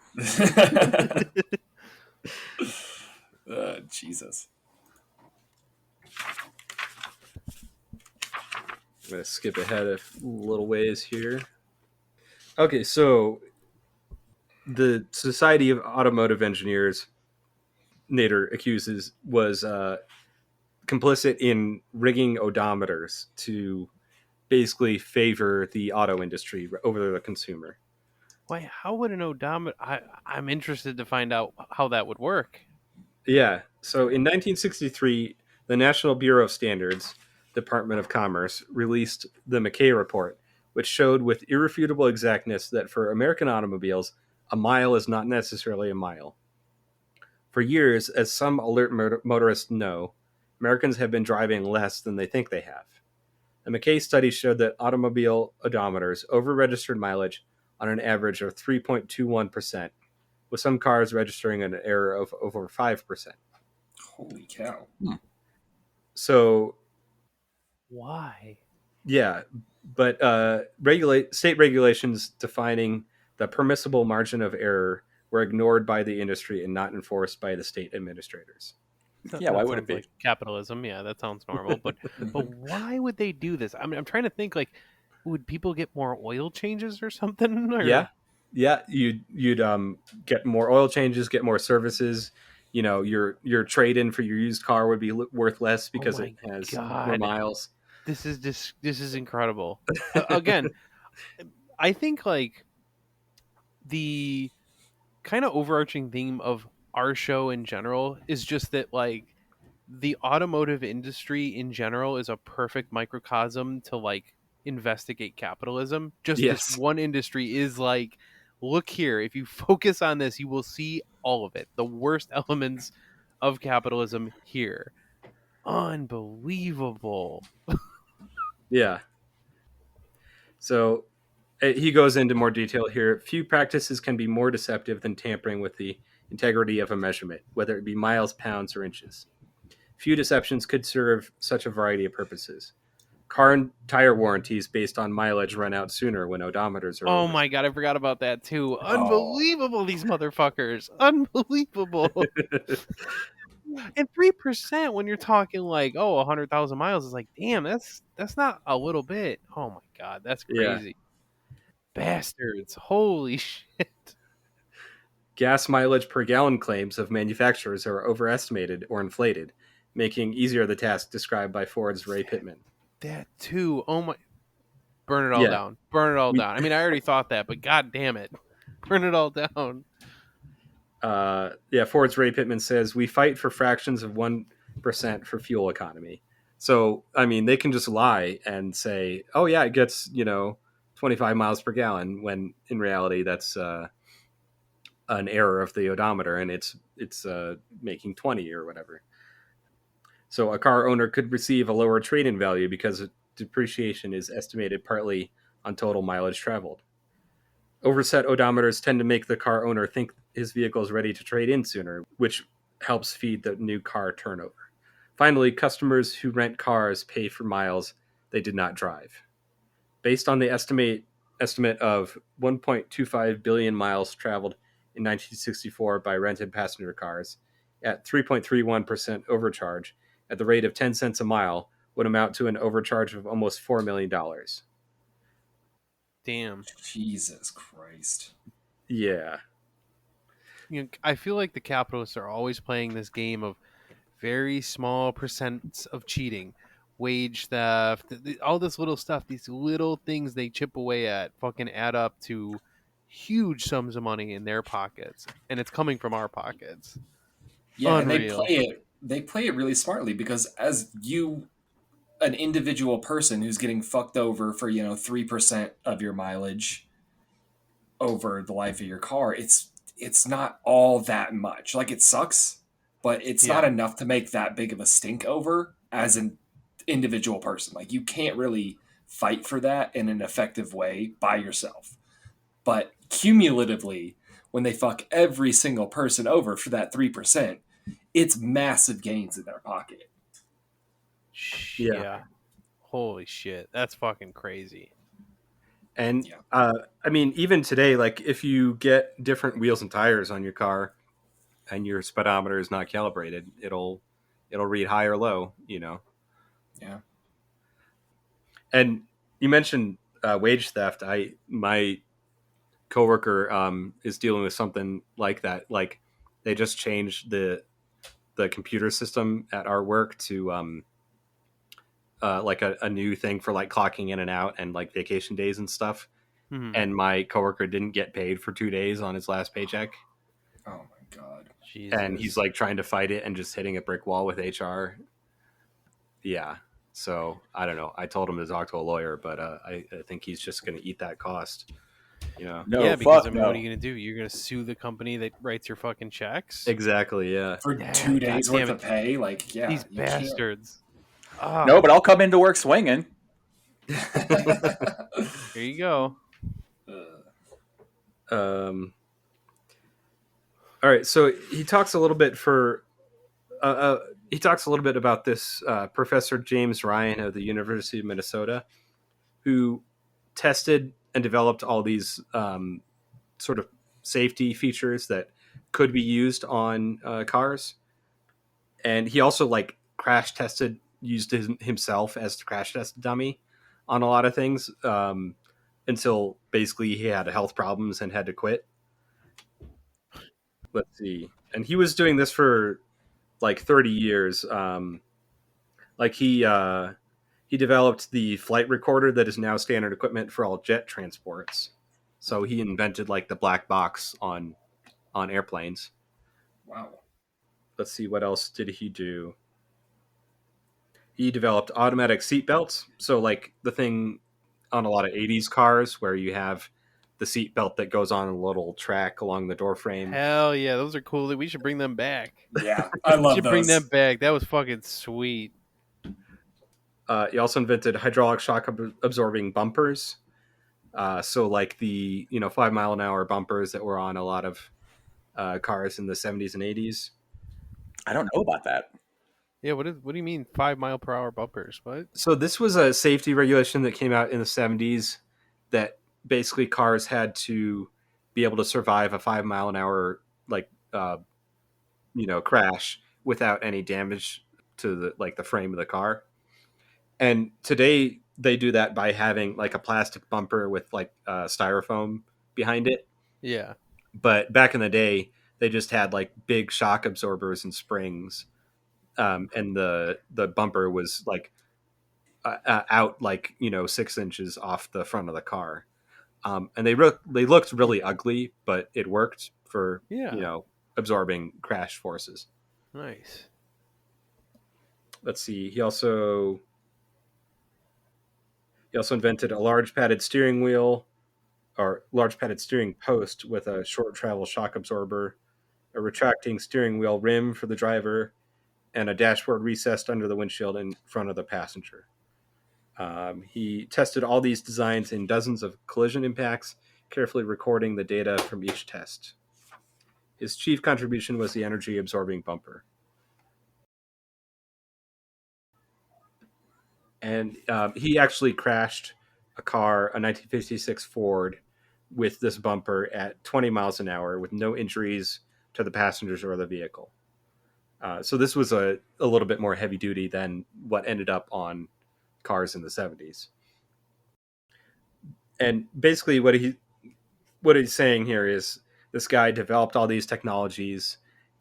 Jesus. I'm going to skip ahead a little ways here. Okay, so the Society of Automotive Engineers, Nader accuses, was complicit in rigging odometers to basically favor the auto industry over the consumer. Wait, how would an odometer? I'm interested to find out how that would work. Yeah, so in 1963, the National Bureau of Standards, Department of Commerce, released the McKay Report, which showed with irrefutable exactness that for American automobiles, a mile is not necessarily a mile. For years, as some alert motorists know, Americans have been driving less than they think they have. The McKay study showed that automobile odometers over-registered mileage on an average of 3.21%, with some cars registering an error of over 5%. Holy cow. So, Why? yeah, but state regulations defining the permissible margin of error were ignored by the industry and not enforced by the state administrators. Yeah, why That would it sounds be? like capitalism? Yeah, that sounds normal. But why would they do this? I mean, I'm trying to think. Like, would people get more oil changes or something? Or... Yeah, you'd get more oil changes, get more services. You know, your trade in for your used car would be worth less because it has more miles. This is incredible. Again, I think like the kind of overarching theme of our show in general is just that like the automotive industry in general is a perfect microcosm to like investigate capitalism. Just Yes. this one industry is like, look here, if you focus on this, you will see all of it. The worst elements of capitalism here. Unbelievable. Yeah. So he goes into more detail here. Few practices can be more deceptive than tampering with the integrity of a measurement, whether it be miles, pounds, or inches. Few deceptions could serve such a variety of purposes. Car and tire warranties based on mileage run out sooner when odometers are Oh over. my god, I forgot about that too. Oh. Unbelievable, these motherfuckers. Unbelievable. And 3% when you're talking like, oh, 100,000 miles is like, damn, that's not a little bit. Oh my god, that's Yeah. crazy. Bastards. Holy shit. Gas mileage per gallon claims of manufacturers are overestimated or inflated, making easier the task described by Ford's Ray Pittman. That too. Oh my, burn it all Yeah. down. Burn it all We, down. I mean, I already thought that, but god damn it. Burn it all down. Ford's Ray Pittman says, we fight for fractions of 1% for fuel economy. So, I mean, they can just lie and say, oh, yeah, it gets, 25 miles per gallon, when in reality that's an error of the odometer and it's making 20 or whatever. So a car owner could receive a lower trade-in value because depreciation is estimated partly on total mileage traveled. Overset odometers tend to make the car owner think his vehicle is ready to trade in sooner, which helps feed the new car turnover. Finally, customers who rent cars pay for miles they did not drive. Based on the estimate of 1.25 billion miles traveled in 1964 by rented passenger cars, at 3.31% overcharge at the rate of 10 cents a mile would amount to an overcharge of almost $4 million. Damn. Jesus Christ. Yeah. I feel like the capitalists are always playing this game of very small percents of cheating, wage theft, all this little stuff, these little things they chip away at fucking add up to huge sums of money in their pockets, and it's coming from our pockets. Yeah, and Unreal. they play it really smartly because as an individual person who's getting fucked over for 3% of your mileage over the life of your car, it's not all that much. Like, it sucks, but it's not Yeah. enough to make that big of a stink over as an individual person. Like, you can't really fight for that in an effective way by yourself. But cumulatively, when they fuck every single person over for that 3%, it's massive gains in their pocket. Yeah. Holy shit. That's fucking crazy. And Yeah. I mean, even today, like if you get different wheels and tires on your car and your speedometer is not calibrated, it'll read high or low, Yeah. And you mentioned wage theft. My coworker is dealing with something like that. Like they just changed the computer system at our work to like a new thing for like clocking in and out and like vacation days and stuff. Mhm. And my coworker didn't get paid for 2 days on his last paycheck. Oh my god. Jesus. And he's like trying to fight it and just hitting a brick wall with HR. Yeah. So I don't know. I told him to talk to a lawyer, but I think he's just going to eat that cost. No, yeah, because fuck I mean, no. what are you gonna do? You're gonna sue the company that writes your fucking checks? Exactly. Yeah. For Yeah, 2 days worth goddamn of pay, like, yeah, These you can't. bastards. Ah, No, but I'll come into work swinging. here you go. All right. So he talks a little bit about this Professor James Ryan of the University of Minnesota, who tested and developed all these sort of safety features that could be used on cars. And he also like used himself as the crash test dummy on a lot of things until basically he had health problems and had to quit. Let's see. And he was doing this for like 30 years. Like he developed the flight recorder that is now standard equipment for all jet transports. So he invented like the black box on airplanes. Wow. Let's see, what else did he do? He developed automatic seat belts. So like the thing on a lot of 80s cars where you have the seat belt that goes on a little track along the door frame. Hell yeah, those are cool. We should bring them back. Yeah, I We love should bring those. them back. That was fucking sweet. He also invented hydraulic shock absorbing bumpers. So like the 5-mile-an-hour bumpers that were on a lot of cars in the 70s and 80s. I don't know about that. Yeah, what do you mean 5 mile per hour bumpers? What? So this was a safety regulation that came out in the 70s that basically cars had to be able to survive a 5-mile-an-hour crash without any damage to the frame of the car. And today they do that by having like a plastic bumper with like styrofoam behind it. Yeah. But back in the day, they just had like big shock absorbers and springs, and the bumper was like out 6 inches off the front of the car, and they looked really ugly, but it worked for absorbing crash forces. Nice. Let's see. He also invented a large padded steering wheel or large padded steering post with a short travel shock absorber, a retracting steering wheel rim for the driver, and a dashboard recessed under the windshield in front of the passenger. He tested all these designs in dozens of collision impacts, carefully recording the data from each test. His chief contribution was the energy-absorbing bumper. And he actually crashed a 1956 Ford, with this bumper at 20 miles an hour with no injuries to the passengers or the vehicle. So this was a little bit more heavy duty than what ended up on cars in the 70s. And basically what he's saying here is this guy developed all these technologies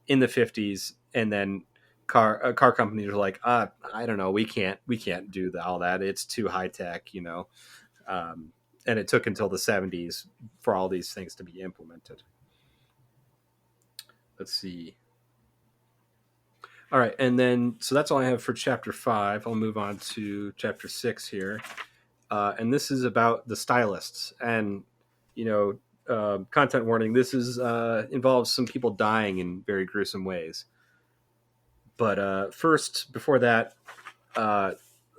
in the 50s, and then car companies were like, I don't know, we can't do all that. It's too high tech, and it took until the 70s for all these things to be implemented. Let's see. All right, and then so that's all I have for chapter 5. I'll move on to chapter 6 here, and this is about the stylists. And content warning: this is involves some people dying in very gruesome ways. But first, before that,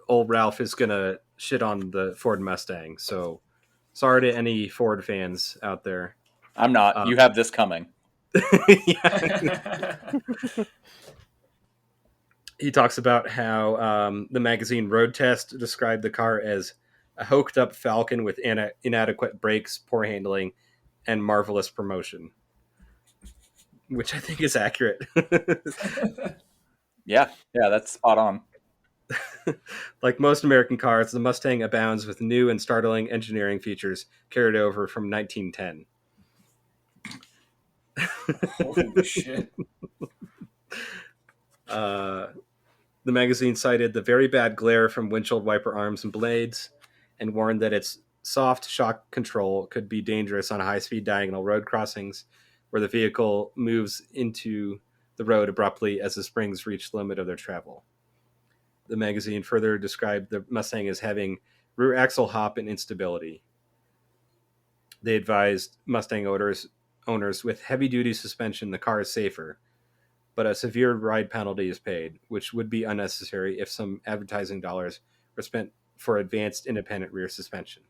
old Ralph is gonna shit on the Ford Mustang. So sorry to any Ford fans out there. I'm not. You have this coming. He talks about how the magazine Road Test described the car as a hoked up Falcon with inadequate brakes, poor handling, and marvelous promotion, which I think is accurate. Yeah, that's spot on. Like most American cars, the Mustang abounds with new and startling engineering features carried over from 1910. Holy shit. The magazine cited the very bad glare from windshield wiper arms and blades, and warned that its soft shock control could be dangerous on high-speed diagonal road crossings, where the vehicle moves into the road abruptly as the springs reach the limit of their travel. The magazine further described the Mustang as having rear axle hop and instability. They advised Mustang owners with heavy-duty suspension, the car is safer, but a severe ride penalty is paid, which would be unnecessary if some advertising dollars were spent for advanced independent rear suspension.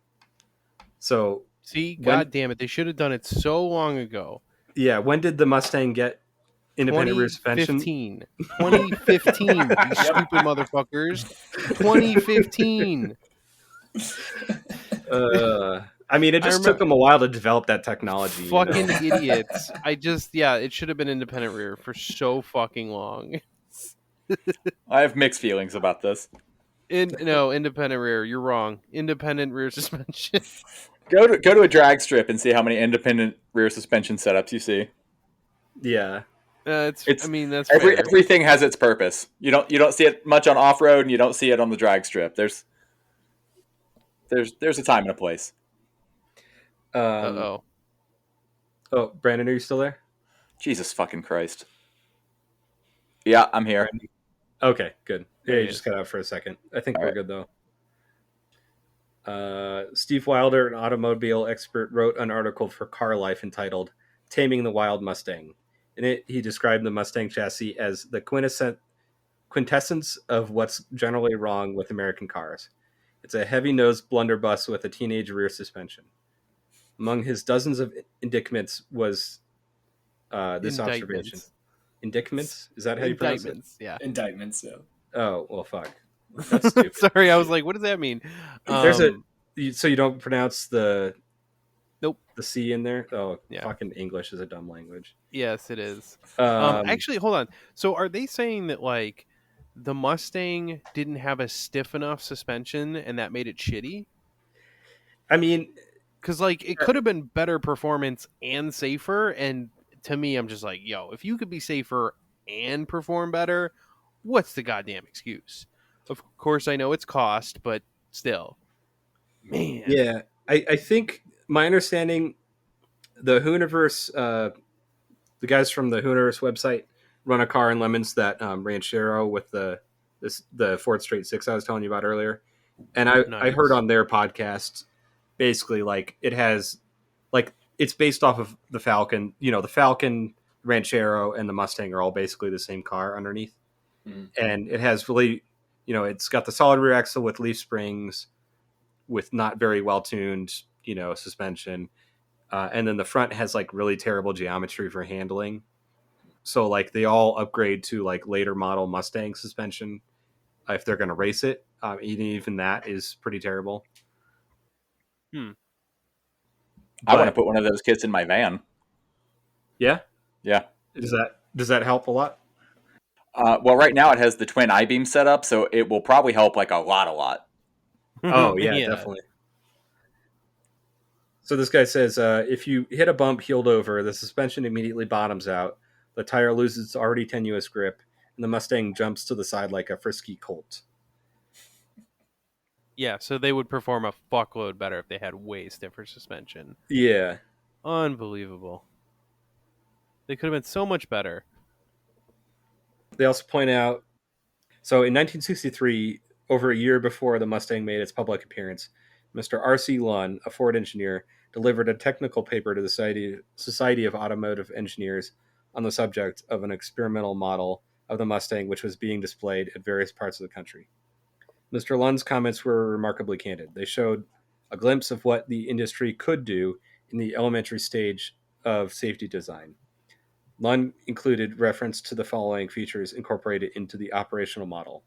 So, see, God damn it, they should have done it so long ago. Yeah, when did the Mustang get independent rear suspension? 2015, you stupid motherfuckers. 2015. I mean, it just took them a while to develop that technology. Fucking idiots. It should have been independent rear for so fucking long. I have mixed feelings about this. No, independent rear. You're wrong. Independent rear suspension. Go to a drag strip and see how many independent rear suspension setups you see. Yeah. That's everything has its purpose. You don't see it much on off road, and you don't see it on the drag strip. There's a time and a place. Oh, Brandon, are you still there? Jesus fucking Christ. Yeah, I'm here. Brandon. Okay, good. Yeah, you just got out for a second. I think we're good though. Steve Wilder, an automobile expert, wrote an article for Car Life entitled "Taming the Wild Mustang." In it, he described the Mustang chassis as the quintessence of what's generally wrong with American cars. It's a heavy-nosed blunderbuss with a teenage rear suspension. Among his dozens of indictments was this observation. Indictments? Is that how you pronounce it? Indictments, yeah. Indictments, yeah. Oh, well, fuck. That's stupid. Sorry, I was like, what does that mean? There's so you don't pronounce the Nope. the C in there? Oh, Yeah. fucking English is a dumb language. Yes, it is. Um, Actually, hold on. So are they saying that like the Mustang didn't have a stiff enough suspension and that made it shitty? I mean, Because like it could have been better performance and safer. And to me, I'm just like, yo, if you could be safer and perform better, what's the goddamn excuse? Of course, I know it's cost, but still, man. yeah, I think my understanding, the Hooniverse, the guys from the Hooniverse website run a car in Lemons that Ranchero with the Ford Straight 6 I was telling you about earlier, and I Nice. heard on their podcast basically like it has like it's based off of the Falcon. You know, the Falcon, Ranchero, and the Mustang are all basically the same car underneath, and it has really, you know, it's got the solid rear axle with leaf springs, with not very well tuned, you know, suspension. And then the front has like really terrible geometry for handling. So like they all upgrade to like later model Mustang suspension if they're going to race it. Even that is pretty terrible. I want to put one of those kits in my van. Yeah. Yeah. Does that help a lot? Well, right now it has the twin I-beam set up, so it will probably help like a lot. Oh yeah, definitely. So this guy says, if you hit a bump heeled over, the suspension immediately bottoms out, the tire loses its already tenuous grip, and the Mustang jumps to the side like a frisky colt. Yeah, so they would perform a fuckload better if they had way stiffer suspension. Yeah. Unbelievable. They could have been so much better. They also point out, so in 1963, over a year before the Mustang made its public appearance, Mr. R.C. Lunn, a Ford engineer, delivered a technical paper to the Society of Automotive Engineers on the subject of an experimental model of the Mustang which was being displayed at various parts of the country. Mr. Lunn's comments were remarkably candid. They showed a glimpse of what the industry could do in the elementary stage of safety design. Lunn included reference to the following features incorporated into the operational model: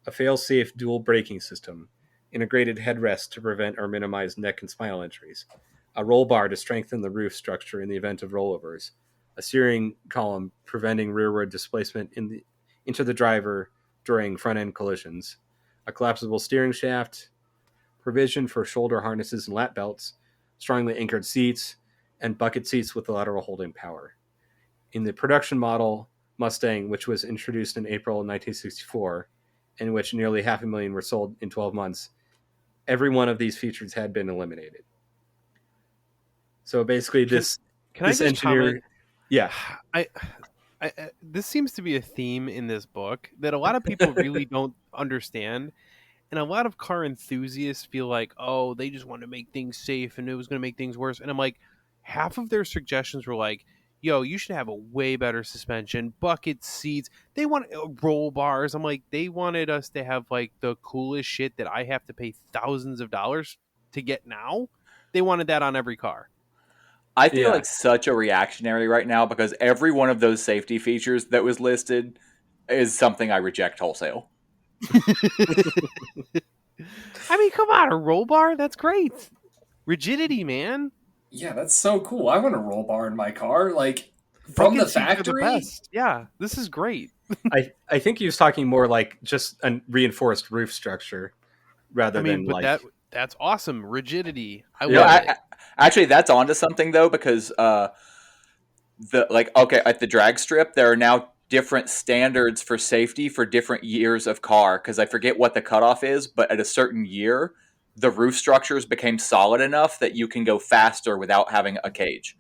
a fail-safe dual braking system, integrated headrest to prevent or minimize neck and spinal injuries, a roll bar to strengthen the roof structure in the event of rollovers, a steering column preventing rearward displacement into the driver during front-end collisions, a collapsible steering shaft, provision for shoulder harnesses and lap belts, strongly anchored seats, and bucket seats with lateral holding power. In the production model Mustang, which was introduced in April 1964, in which nearly 500,000 were sold in 12 months, every one of these features had been eliminated. So basically, this engineer, comment? yeah, I this seems to be a theme in this book that a lot of people really don't understand, and a lot of car enthusiasts feel like, oh, they just want to make things safe and it was going to make things worse. And I'm like, half of their suggestions were like, yo, you should have a way better suspension, bucket seats. They want roll bars. I'm like, they wanted us to have like the coolest shit that I have to pay thousands of dollars to get now. They wanted that on every car. I feel like such a reactionary right now because every one of those safety features that was listed is something I reject wholesale. I mean, come on, a roll bar? That's great. Rigidity, man. Yeah, that's so cool. I want a roll bar in my car, like from the Bucket seats are factory. best. Yeah, this is great. I think he was talking more like just a reinforced roof structure rather than like that's awesome. Rigidity. I You know, love it. actually, that's onto something though because at the drag strip there are now different standards for safety for different years of car because I forget what the cutoff is, but at a certain year, the roof structures became solid enough that you can go faster without having a cage.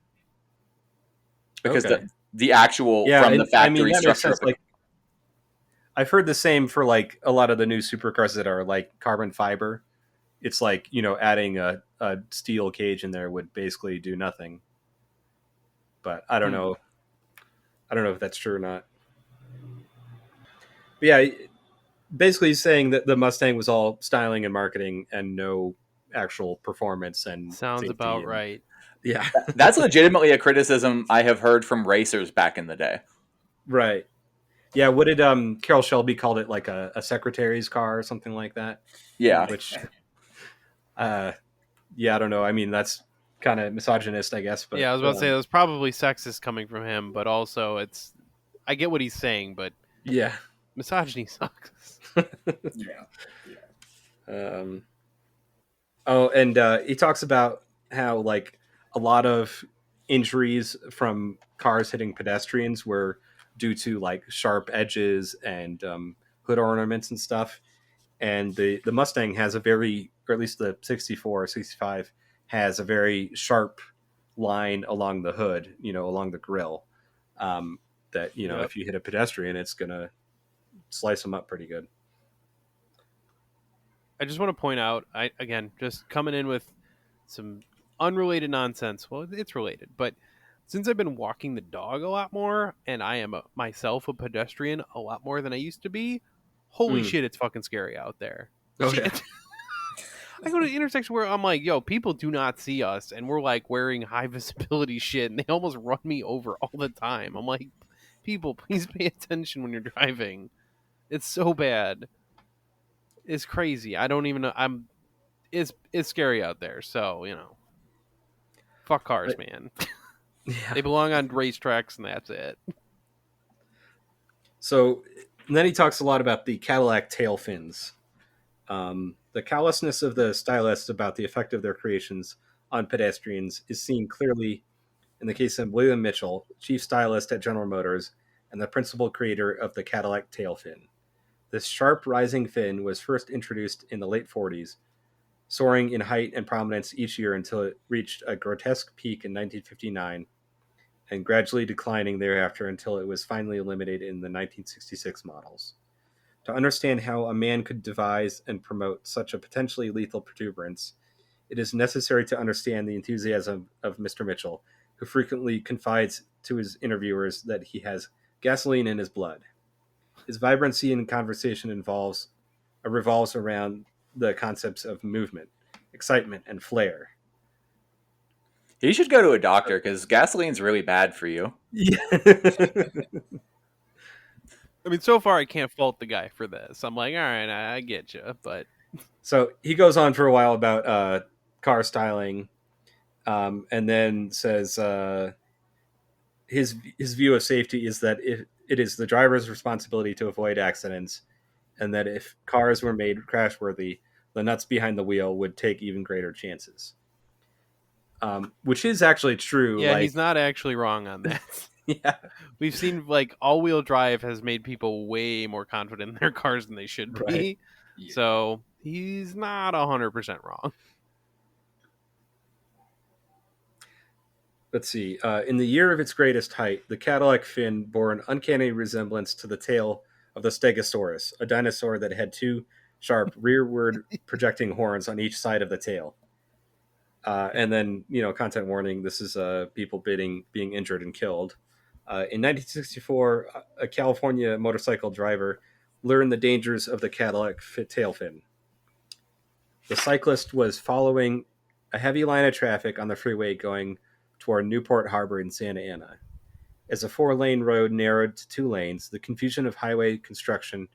Because the actual from the factory structure. Like, I've heard the same for like a lot of the new supercars that are like carbon fiber. it's like, adding a steel cage in there would basically do nothing. But I don't know. I don't know if that's true or not. But yeah, basically he's saying that the Mustang was all styling and marketing and no actual performance and Sounds safety about and- right. Yeah, That's legitimately a criticism I have heard from racers back in the day. right. Yeah, what did Carroll Shelby called it, like a secretary's car or something like that? Yeah. Which, yeah, I don't know. I mean, that's kind of misogynist, I guess. But Yeah, I was about to say that's probably sexist coming from him, but also I get what he's saying, but yeah. misogyny sucks. Yeah. Oh, and he talks about how like a lot of injuries from cars hitting pedestrians were due to like sharp edges and hood ornaments and stuff. And the Mustang has a very, or at least the 64 or 65 has a very sharp line along the hood, along the grill. That Yep. if you hit a pedestrian, it's gonna slice them up pretty good. I just want to point out, again, just coming in with some unrelated nonsense. Well, it's related, but since I've been walking the dog a lot more, and I am myself a pedestrian a lot more than I used to be, holy shit, it's fucking scary out there. Oh, Shit. yeah. I go to an intersection where I'm like, yo, people do not see us, and we're like wearing high visibility shit, and they almost run me over all the time. I'm like, people, please pay attention when you're driving. It's so bad. It's crazy. I don't even know. It's scary out there. So fuck cars, man. Yeah. They belong on racetracks, and that's it. So then he talks a lot about the Cadillac tail fins. The callousness of the stylists about the effect of their creations on pedestrians is seen clearly in the case of William Mitchell, chief stylist at General Motors and the principal creator of the Cadillac tail fin. This sharp rising fin was first introduced in the late 40s, soaring in height and prominence each year until it reached a grotesque peak in 1959 and gradually declining thereafter until it was finally eliminated in the 1966 models. To understand how a man could devise and promote such a potentially lethal protuberance, it is necessary to understand the enthusiasm of Mr. Mitchell, who frequently confides to his interviewers that he has gasoline in his blood. His vibrancy in conversation revolves around the concepts of movement, excitement, and flair. You should go to a doctor because gasoline's really bad for you. Yeah. I mean, so far I can't fault the guy for this. I'm like, all right, I get you, but So he goes on for a while about car styling, and then says his view of safety is that it is the driver's responsibility to avoid accidents, and that if cars were made crashworthy, the nuts behind the wheel would take even greater chances. Which is actually true. yeah, like, he's not actually wrong on that. Yeah, We've seen like all-wheel drive has made people way more confident in their cars than they should be. Right. Yeah. So he's not 100% wrong. let's see. In the year of its greatest height, the Cadillac fin bore an uncanny resemblance to the tail of the Stegosaurus, a dinosaur that had two sharp rearward projecting horns on each side of the tail. And then, content warning, this is people being injured and killed. In 1964, a California motorcycle driver learned the dangers of the Cadillac tail fin. The cyclist was following a heavy line of traffic on the freeway going toward Newport Harbor in Santa Ana. As a 4-lane road narrowed to 2 lanes, the confusion of highway construction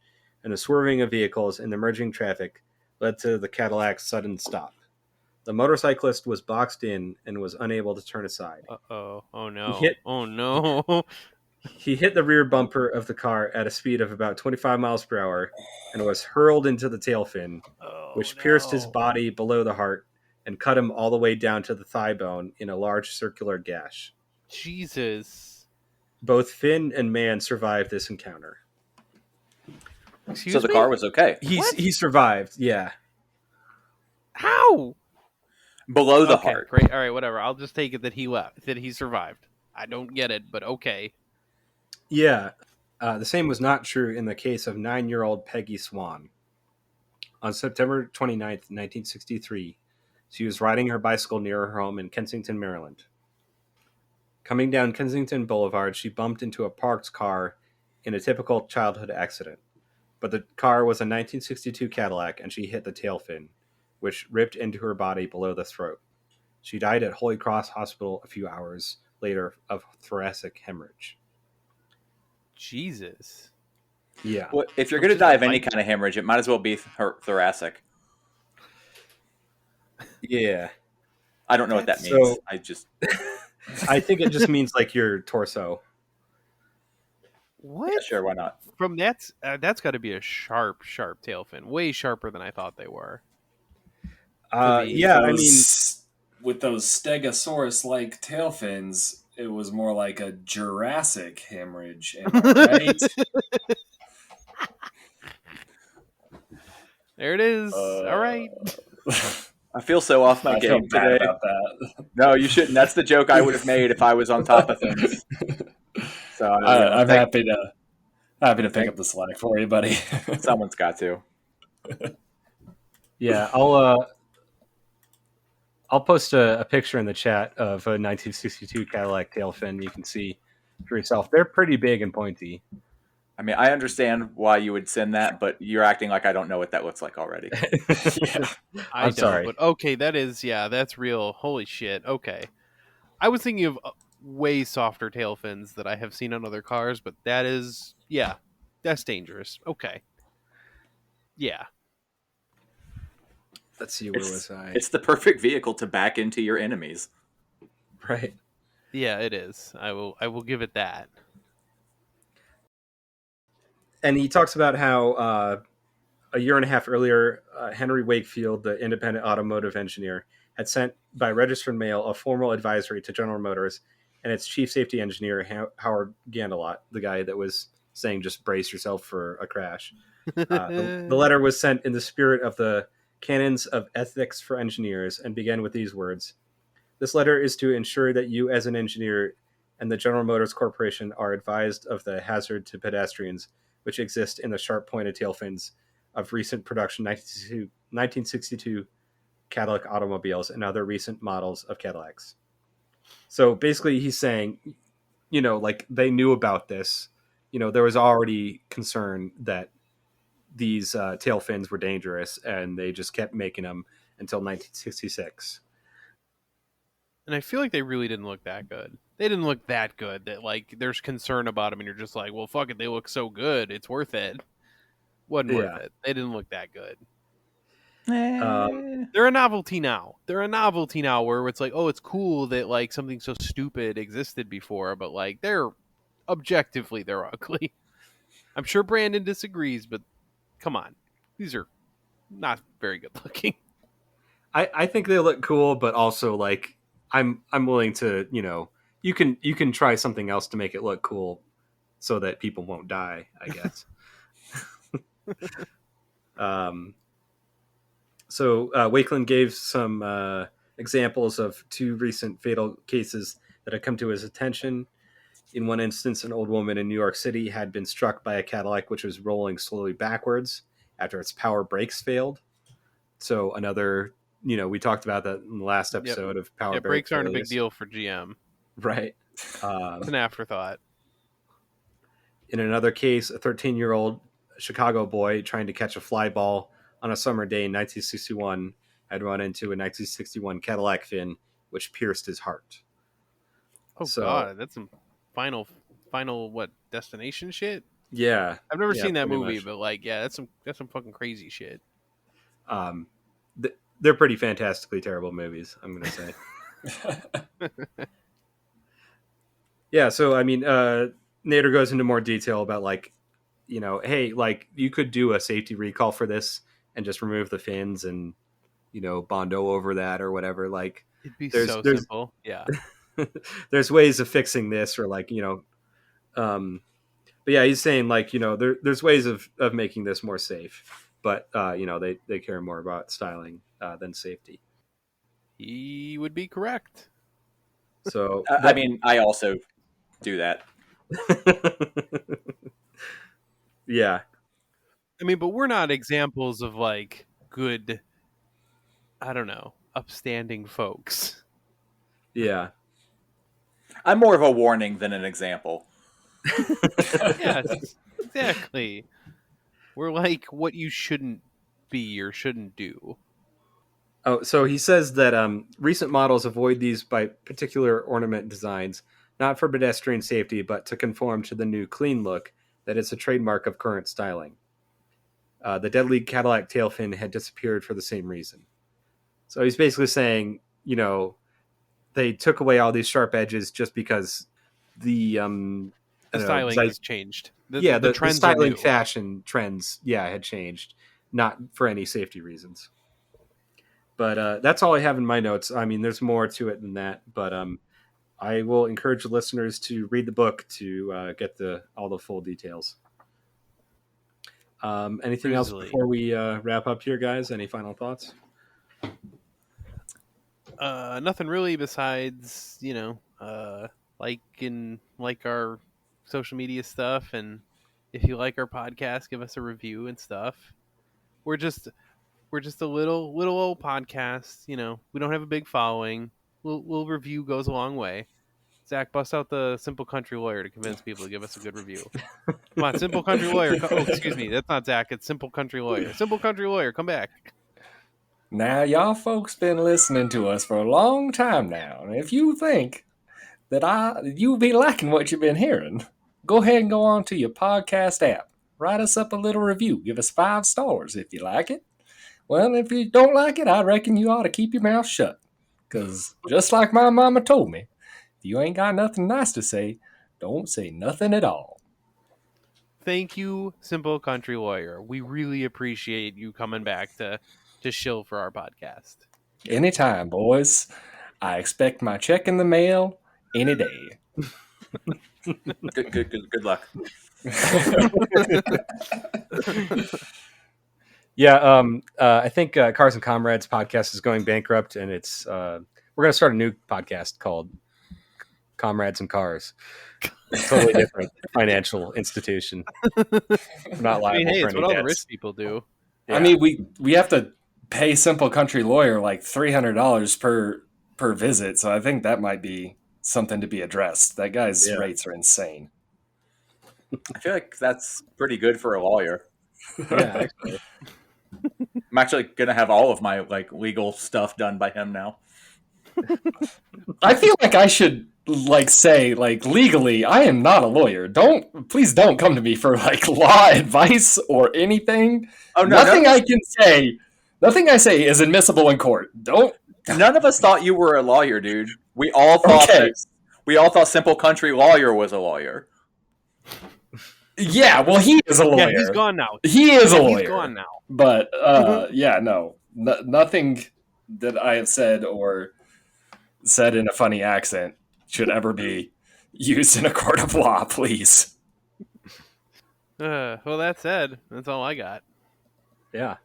and the swerving of vehicles in the merging traffic led to the Cadillac's sudden stop. The motorcyclist was boxed in and was unable to turn aside. Uh-oh. Oh, no. He hit- Oh, no. He hit the rear bumper of the car at a speed of about 25 miles per hour and was hurled into the tail fin, which pierced his body below the heart and cut him all the way down to the thigh bone in a large circular gash. Jesus. Both Finn and Man survived this encounter. Excuse So the me? car was okay. He survived, yeah. How? Below the Okay, heart. great. All right, whatever. I'll just take it that he survived. I don't get it, but okay. Yeah. The same was not true in the case of 9-year-old Peggy Swan. On September 29th, 1963, she was riding her bicycle near her home in Kensington, Maryland. Coming down Kensington Boulevard, she bumped into a parked car in a typical childhood accident. But the car was a 1962 Cadillac, and she hit the tail fin, which ripped into her body below the throat. She died at Holy Cross Hospital a few hours later of thoracic hemorrhage. Jesus. Yeah. Well, if you're going to die of any kind of hemorrhage, it might as well be thoracic. Yeah. I don't know what that means. So- I just I think it just means like your torso. What? yeah, sure, why not? From that's got to be a sharp tail fin. Way sharper than I thought they were. Yeah, I mean, with those Stegosaurus-like tail fins, it was more like a Jurassic hemorrhage. Am I right? There it is. All right. I feel so off my I feel game bad today. about that. No, you shouldn't. That's the joke I would have made if I was on top of things. So I'm happy to pick up the slack for you, buddy. Someone's got to. yeah, I'll post a picture in the chat of a 1962 Cadillac tail fin. You can see for yourself. They're pretty big and pointy. I mean, I understand why you would send that, but you're acting like I don't know what that looks like already. Yeah. I'm sorry. But okay, that's real. Holy shit. Okay. I was thinking of way softer tail fins that I have seen on other cars, but that's dangerous. Okay. Yeah. Let's see, where was I? It's the perfect vehicle to back into your enemies. Right. Yeah, it is. I will give it that. And he talks about how a year and a half earlier, Henry Wakefield, the independent automotive engineer, had sent by registered mail a formal advisory to General Motors and its chief safety engineer, Howard Gandelot, the guy that was saying just brace yourself for a crash. The letter was sent in the spirit of the canons of ethics for engineers and began with these words. This letter is to ensure that you as an engineer and the General Motors Corporation are advised of the hazard to pedestrians which exist in the sharp-pointed tail fins of recent production 1962 Cadillac automobiles and other recent models of Cadillacs. So basically he's saying, like they knew about this. There was already concern that these tail fins were dangerous, and they just kept making them until 1966. And I feel like they really didn't look that good. They didn't look that good that like there's concern about them and you're just like, well, fuck it, they look so good, it's worth it. Wasn't worth it. They didn't look that good. They're a novelty now. Where it's like, oh, it's cool that like something so stupid existed before, but like they're ugly. I'm sure Brandon disagrees, but come on. These are not very good looking. I think they look cool, but also like I'm willing to, you can try something else to make it look cool so that people won't die, I guess. So Wakeland gave some examples of two recent fatal cases that had come to his attention. In one instance, an old woman in New York City had been struck by a Cadillac which was rolling slowly backwards after its power brakes failed. So another, we talked about that in the last episode of power brakes aren't failures. a big deal for GM. Right. It's an afterthought. In another case, a 13-year-old Chicago boy trying to catch a fly ball on a summer day in 1961 had run into a 1961 Cadillac fin, which pierced his heart. Oh, God, that's some final what, destination shit? Yeah. I've never seen that movie, much. but like, yeah, that's some fucking crazy shit. They're pretty fantastically terrible movies, I'm going to say. Yeah, so I mean, Nader goes into more detail about like, hey, like you could do a safety recall for this and just remove the fins and, Bondo over that or whatever. Like, it'd be so simple. Yeah. There's ways of fixing this, or like, but yeah, he's saying like, there's ways of making this more safe, but they care more about styling than safety. He would be correct. So I mean, I also do that. Yeah. I mean, but we're not examples of like good, I don't know, upstanding folks. Yeah. I'm more of a warning than an example. Yes, exactly. We're like what you shouldn't be or shouldn't do. Oh, so he says that recent models avoid these by particular ornament designs, not for pedestrian safety, but to conform to the new clean look that is a trademark of current styling. The deadly Cadillac tail fin had disappeared for the same reason. So he's basically saying, you know, they took away all these sharp edges just because the styling has changed. The trends styling, are new. fashion trends, had changed, not for any safety reasons. But that's all I have in my notes. I mean, there's more to it than that, but I will encourage the listeners to read the book to get all the full details. Anything else before we wrap up here, guys? Any final thoughts? Nothing really besides, like our social media stuff, and if you like our podcast, give us a review and stuff. We're just a little old podcast, We don't have a big following. Little review goes a long way. Zach, bust out the Simple Country Lawyer to convince people to give us a good review. Come on, Simple Country Lawyer. Oh, excuse me, that's not Zach. It's Simple Country Lawyer. Simple Country Lawyer, come back. Now, y'all folks been listening to us for a long time now, and if you think that you be liking what you've been hearing, go ahead and go on to your podcast app. Write us up a little review. Give us 5 stars if you like it. Well, if you don't like it, I reckon you ought to keep your mouth shut. Because just like my mama told me, if you ain't got nothing nice to say, don't say nothing at all. Thank you, Simple Country Lawyer. We really appreciate you coming back to shill for our podcast. Anytime, boys. I expect my check in the mail any day. Good luck. I think Cars and Comrades podcast is going bankrupt, and it's we're going to start a new podcast called Comrades and Cars. It's a totally different financial institution. We're not liable for it's any what all the debts. rich people do. Yeah. I mean, we have to pay Simple Country Lawyer like $300 per visit, so I think that might be something to be addressed. That guy's rates are insane. I feel like that's pretty good for a lawyer. Yeah, actually. I'm actually gonna have all of my legal stuff done by him now. I feel like I should say legally, I am not a lawyer. Please don't come to me for law advice or anything. Oh no! Nothing I say is admissible in court. Don't. None of us thought you were a lawyer, dude. We all thought Simple Country Lawyer was a lawyer. Yeah, well, he is a lawyer. Yeah, he's gone now. He is a lawyer. He's gone now. But nothing that I have said or said in a funny accent should ever be used in a court of law, please. Well, that said, that's all I got. Yeah.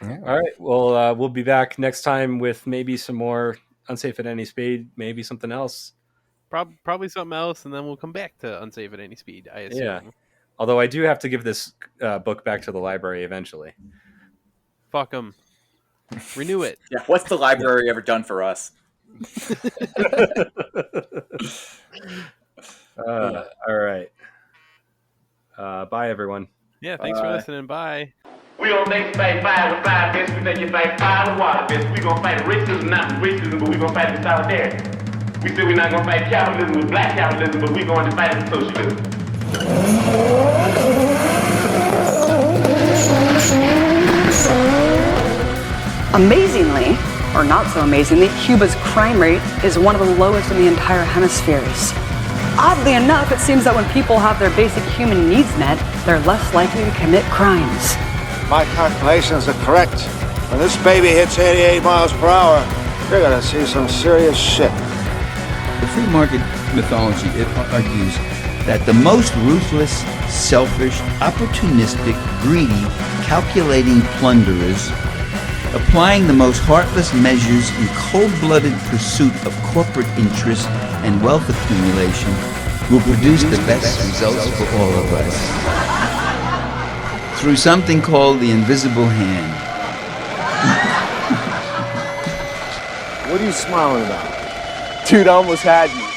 All right. Well, we'll be back next time with maybe some more Unsafe at Any Speed, maybe something else. Probably something else, and then we'll come back to Unsafe at Any Speed, I assume. Yeah. Although I do have to give this book back to the library eventually. Fuck them. Renew it. Yeah. What's the library ever done for us? All right. Bye, everyone. Yeah, thanks for listening. Bye. We don't make you fight fire with fire, bitch. We make you fight fire with water, bitch. We gonna fight racism, not with racism, but we gonna fight with solidarity. We said we're not gonna fight capitalism with black capitalism, but we going to fight with socialism. Amazingly, or not so amazingly, Cuba's crime rate is one of the lowest in the entire hemispheres. Oddly enough, it seems that when people have their basic human needs met, they're less likely to commit crimes. My calculations are correct. When this baby hits 88 miles per hour, you're gonna see some serious shit. The free market mythology, it argues that the most ruthless, selfish, opportunistic, greedy, calculating plunderers, applying the most heartless measures in cold-blooded pursuit of corporate interest and wealth accumulation, will produce the best results for all of us. Through something called the invisible hand. What are you smiling about? Dude, I almost had you.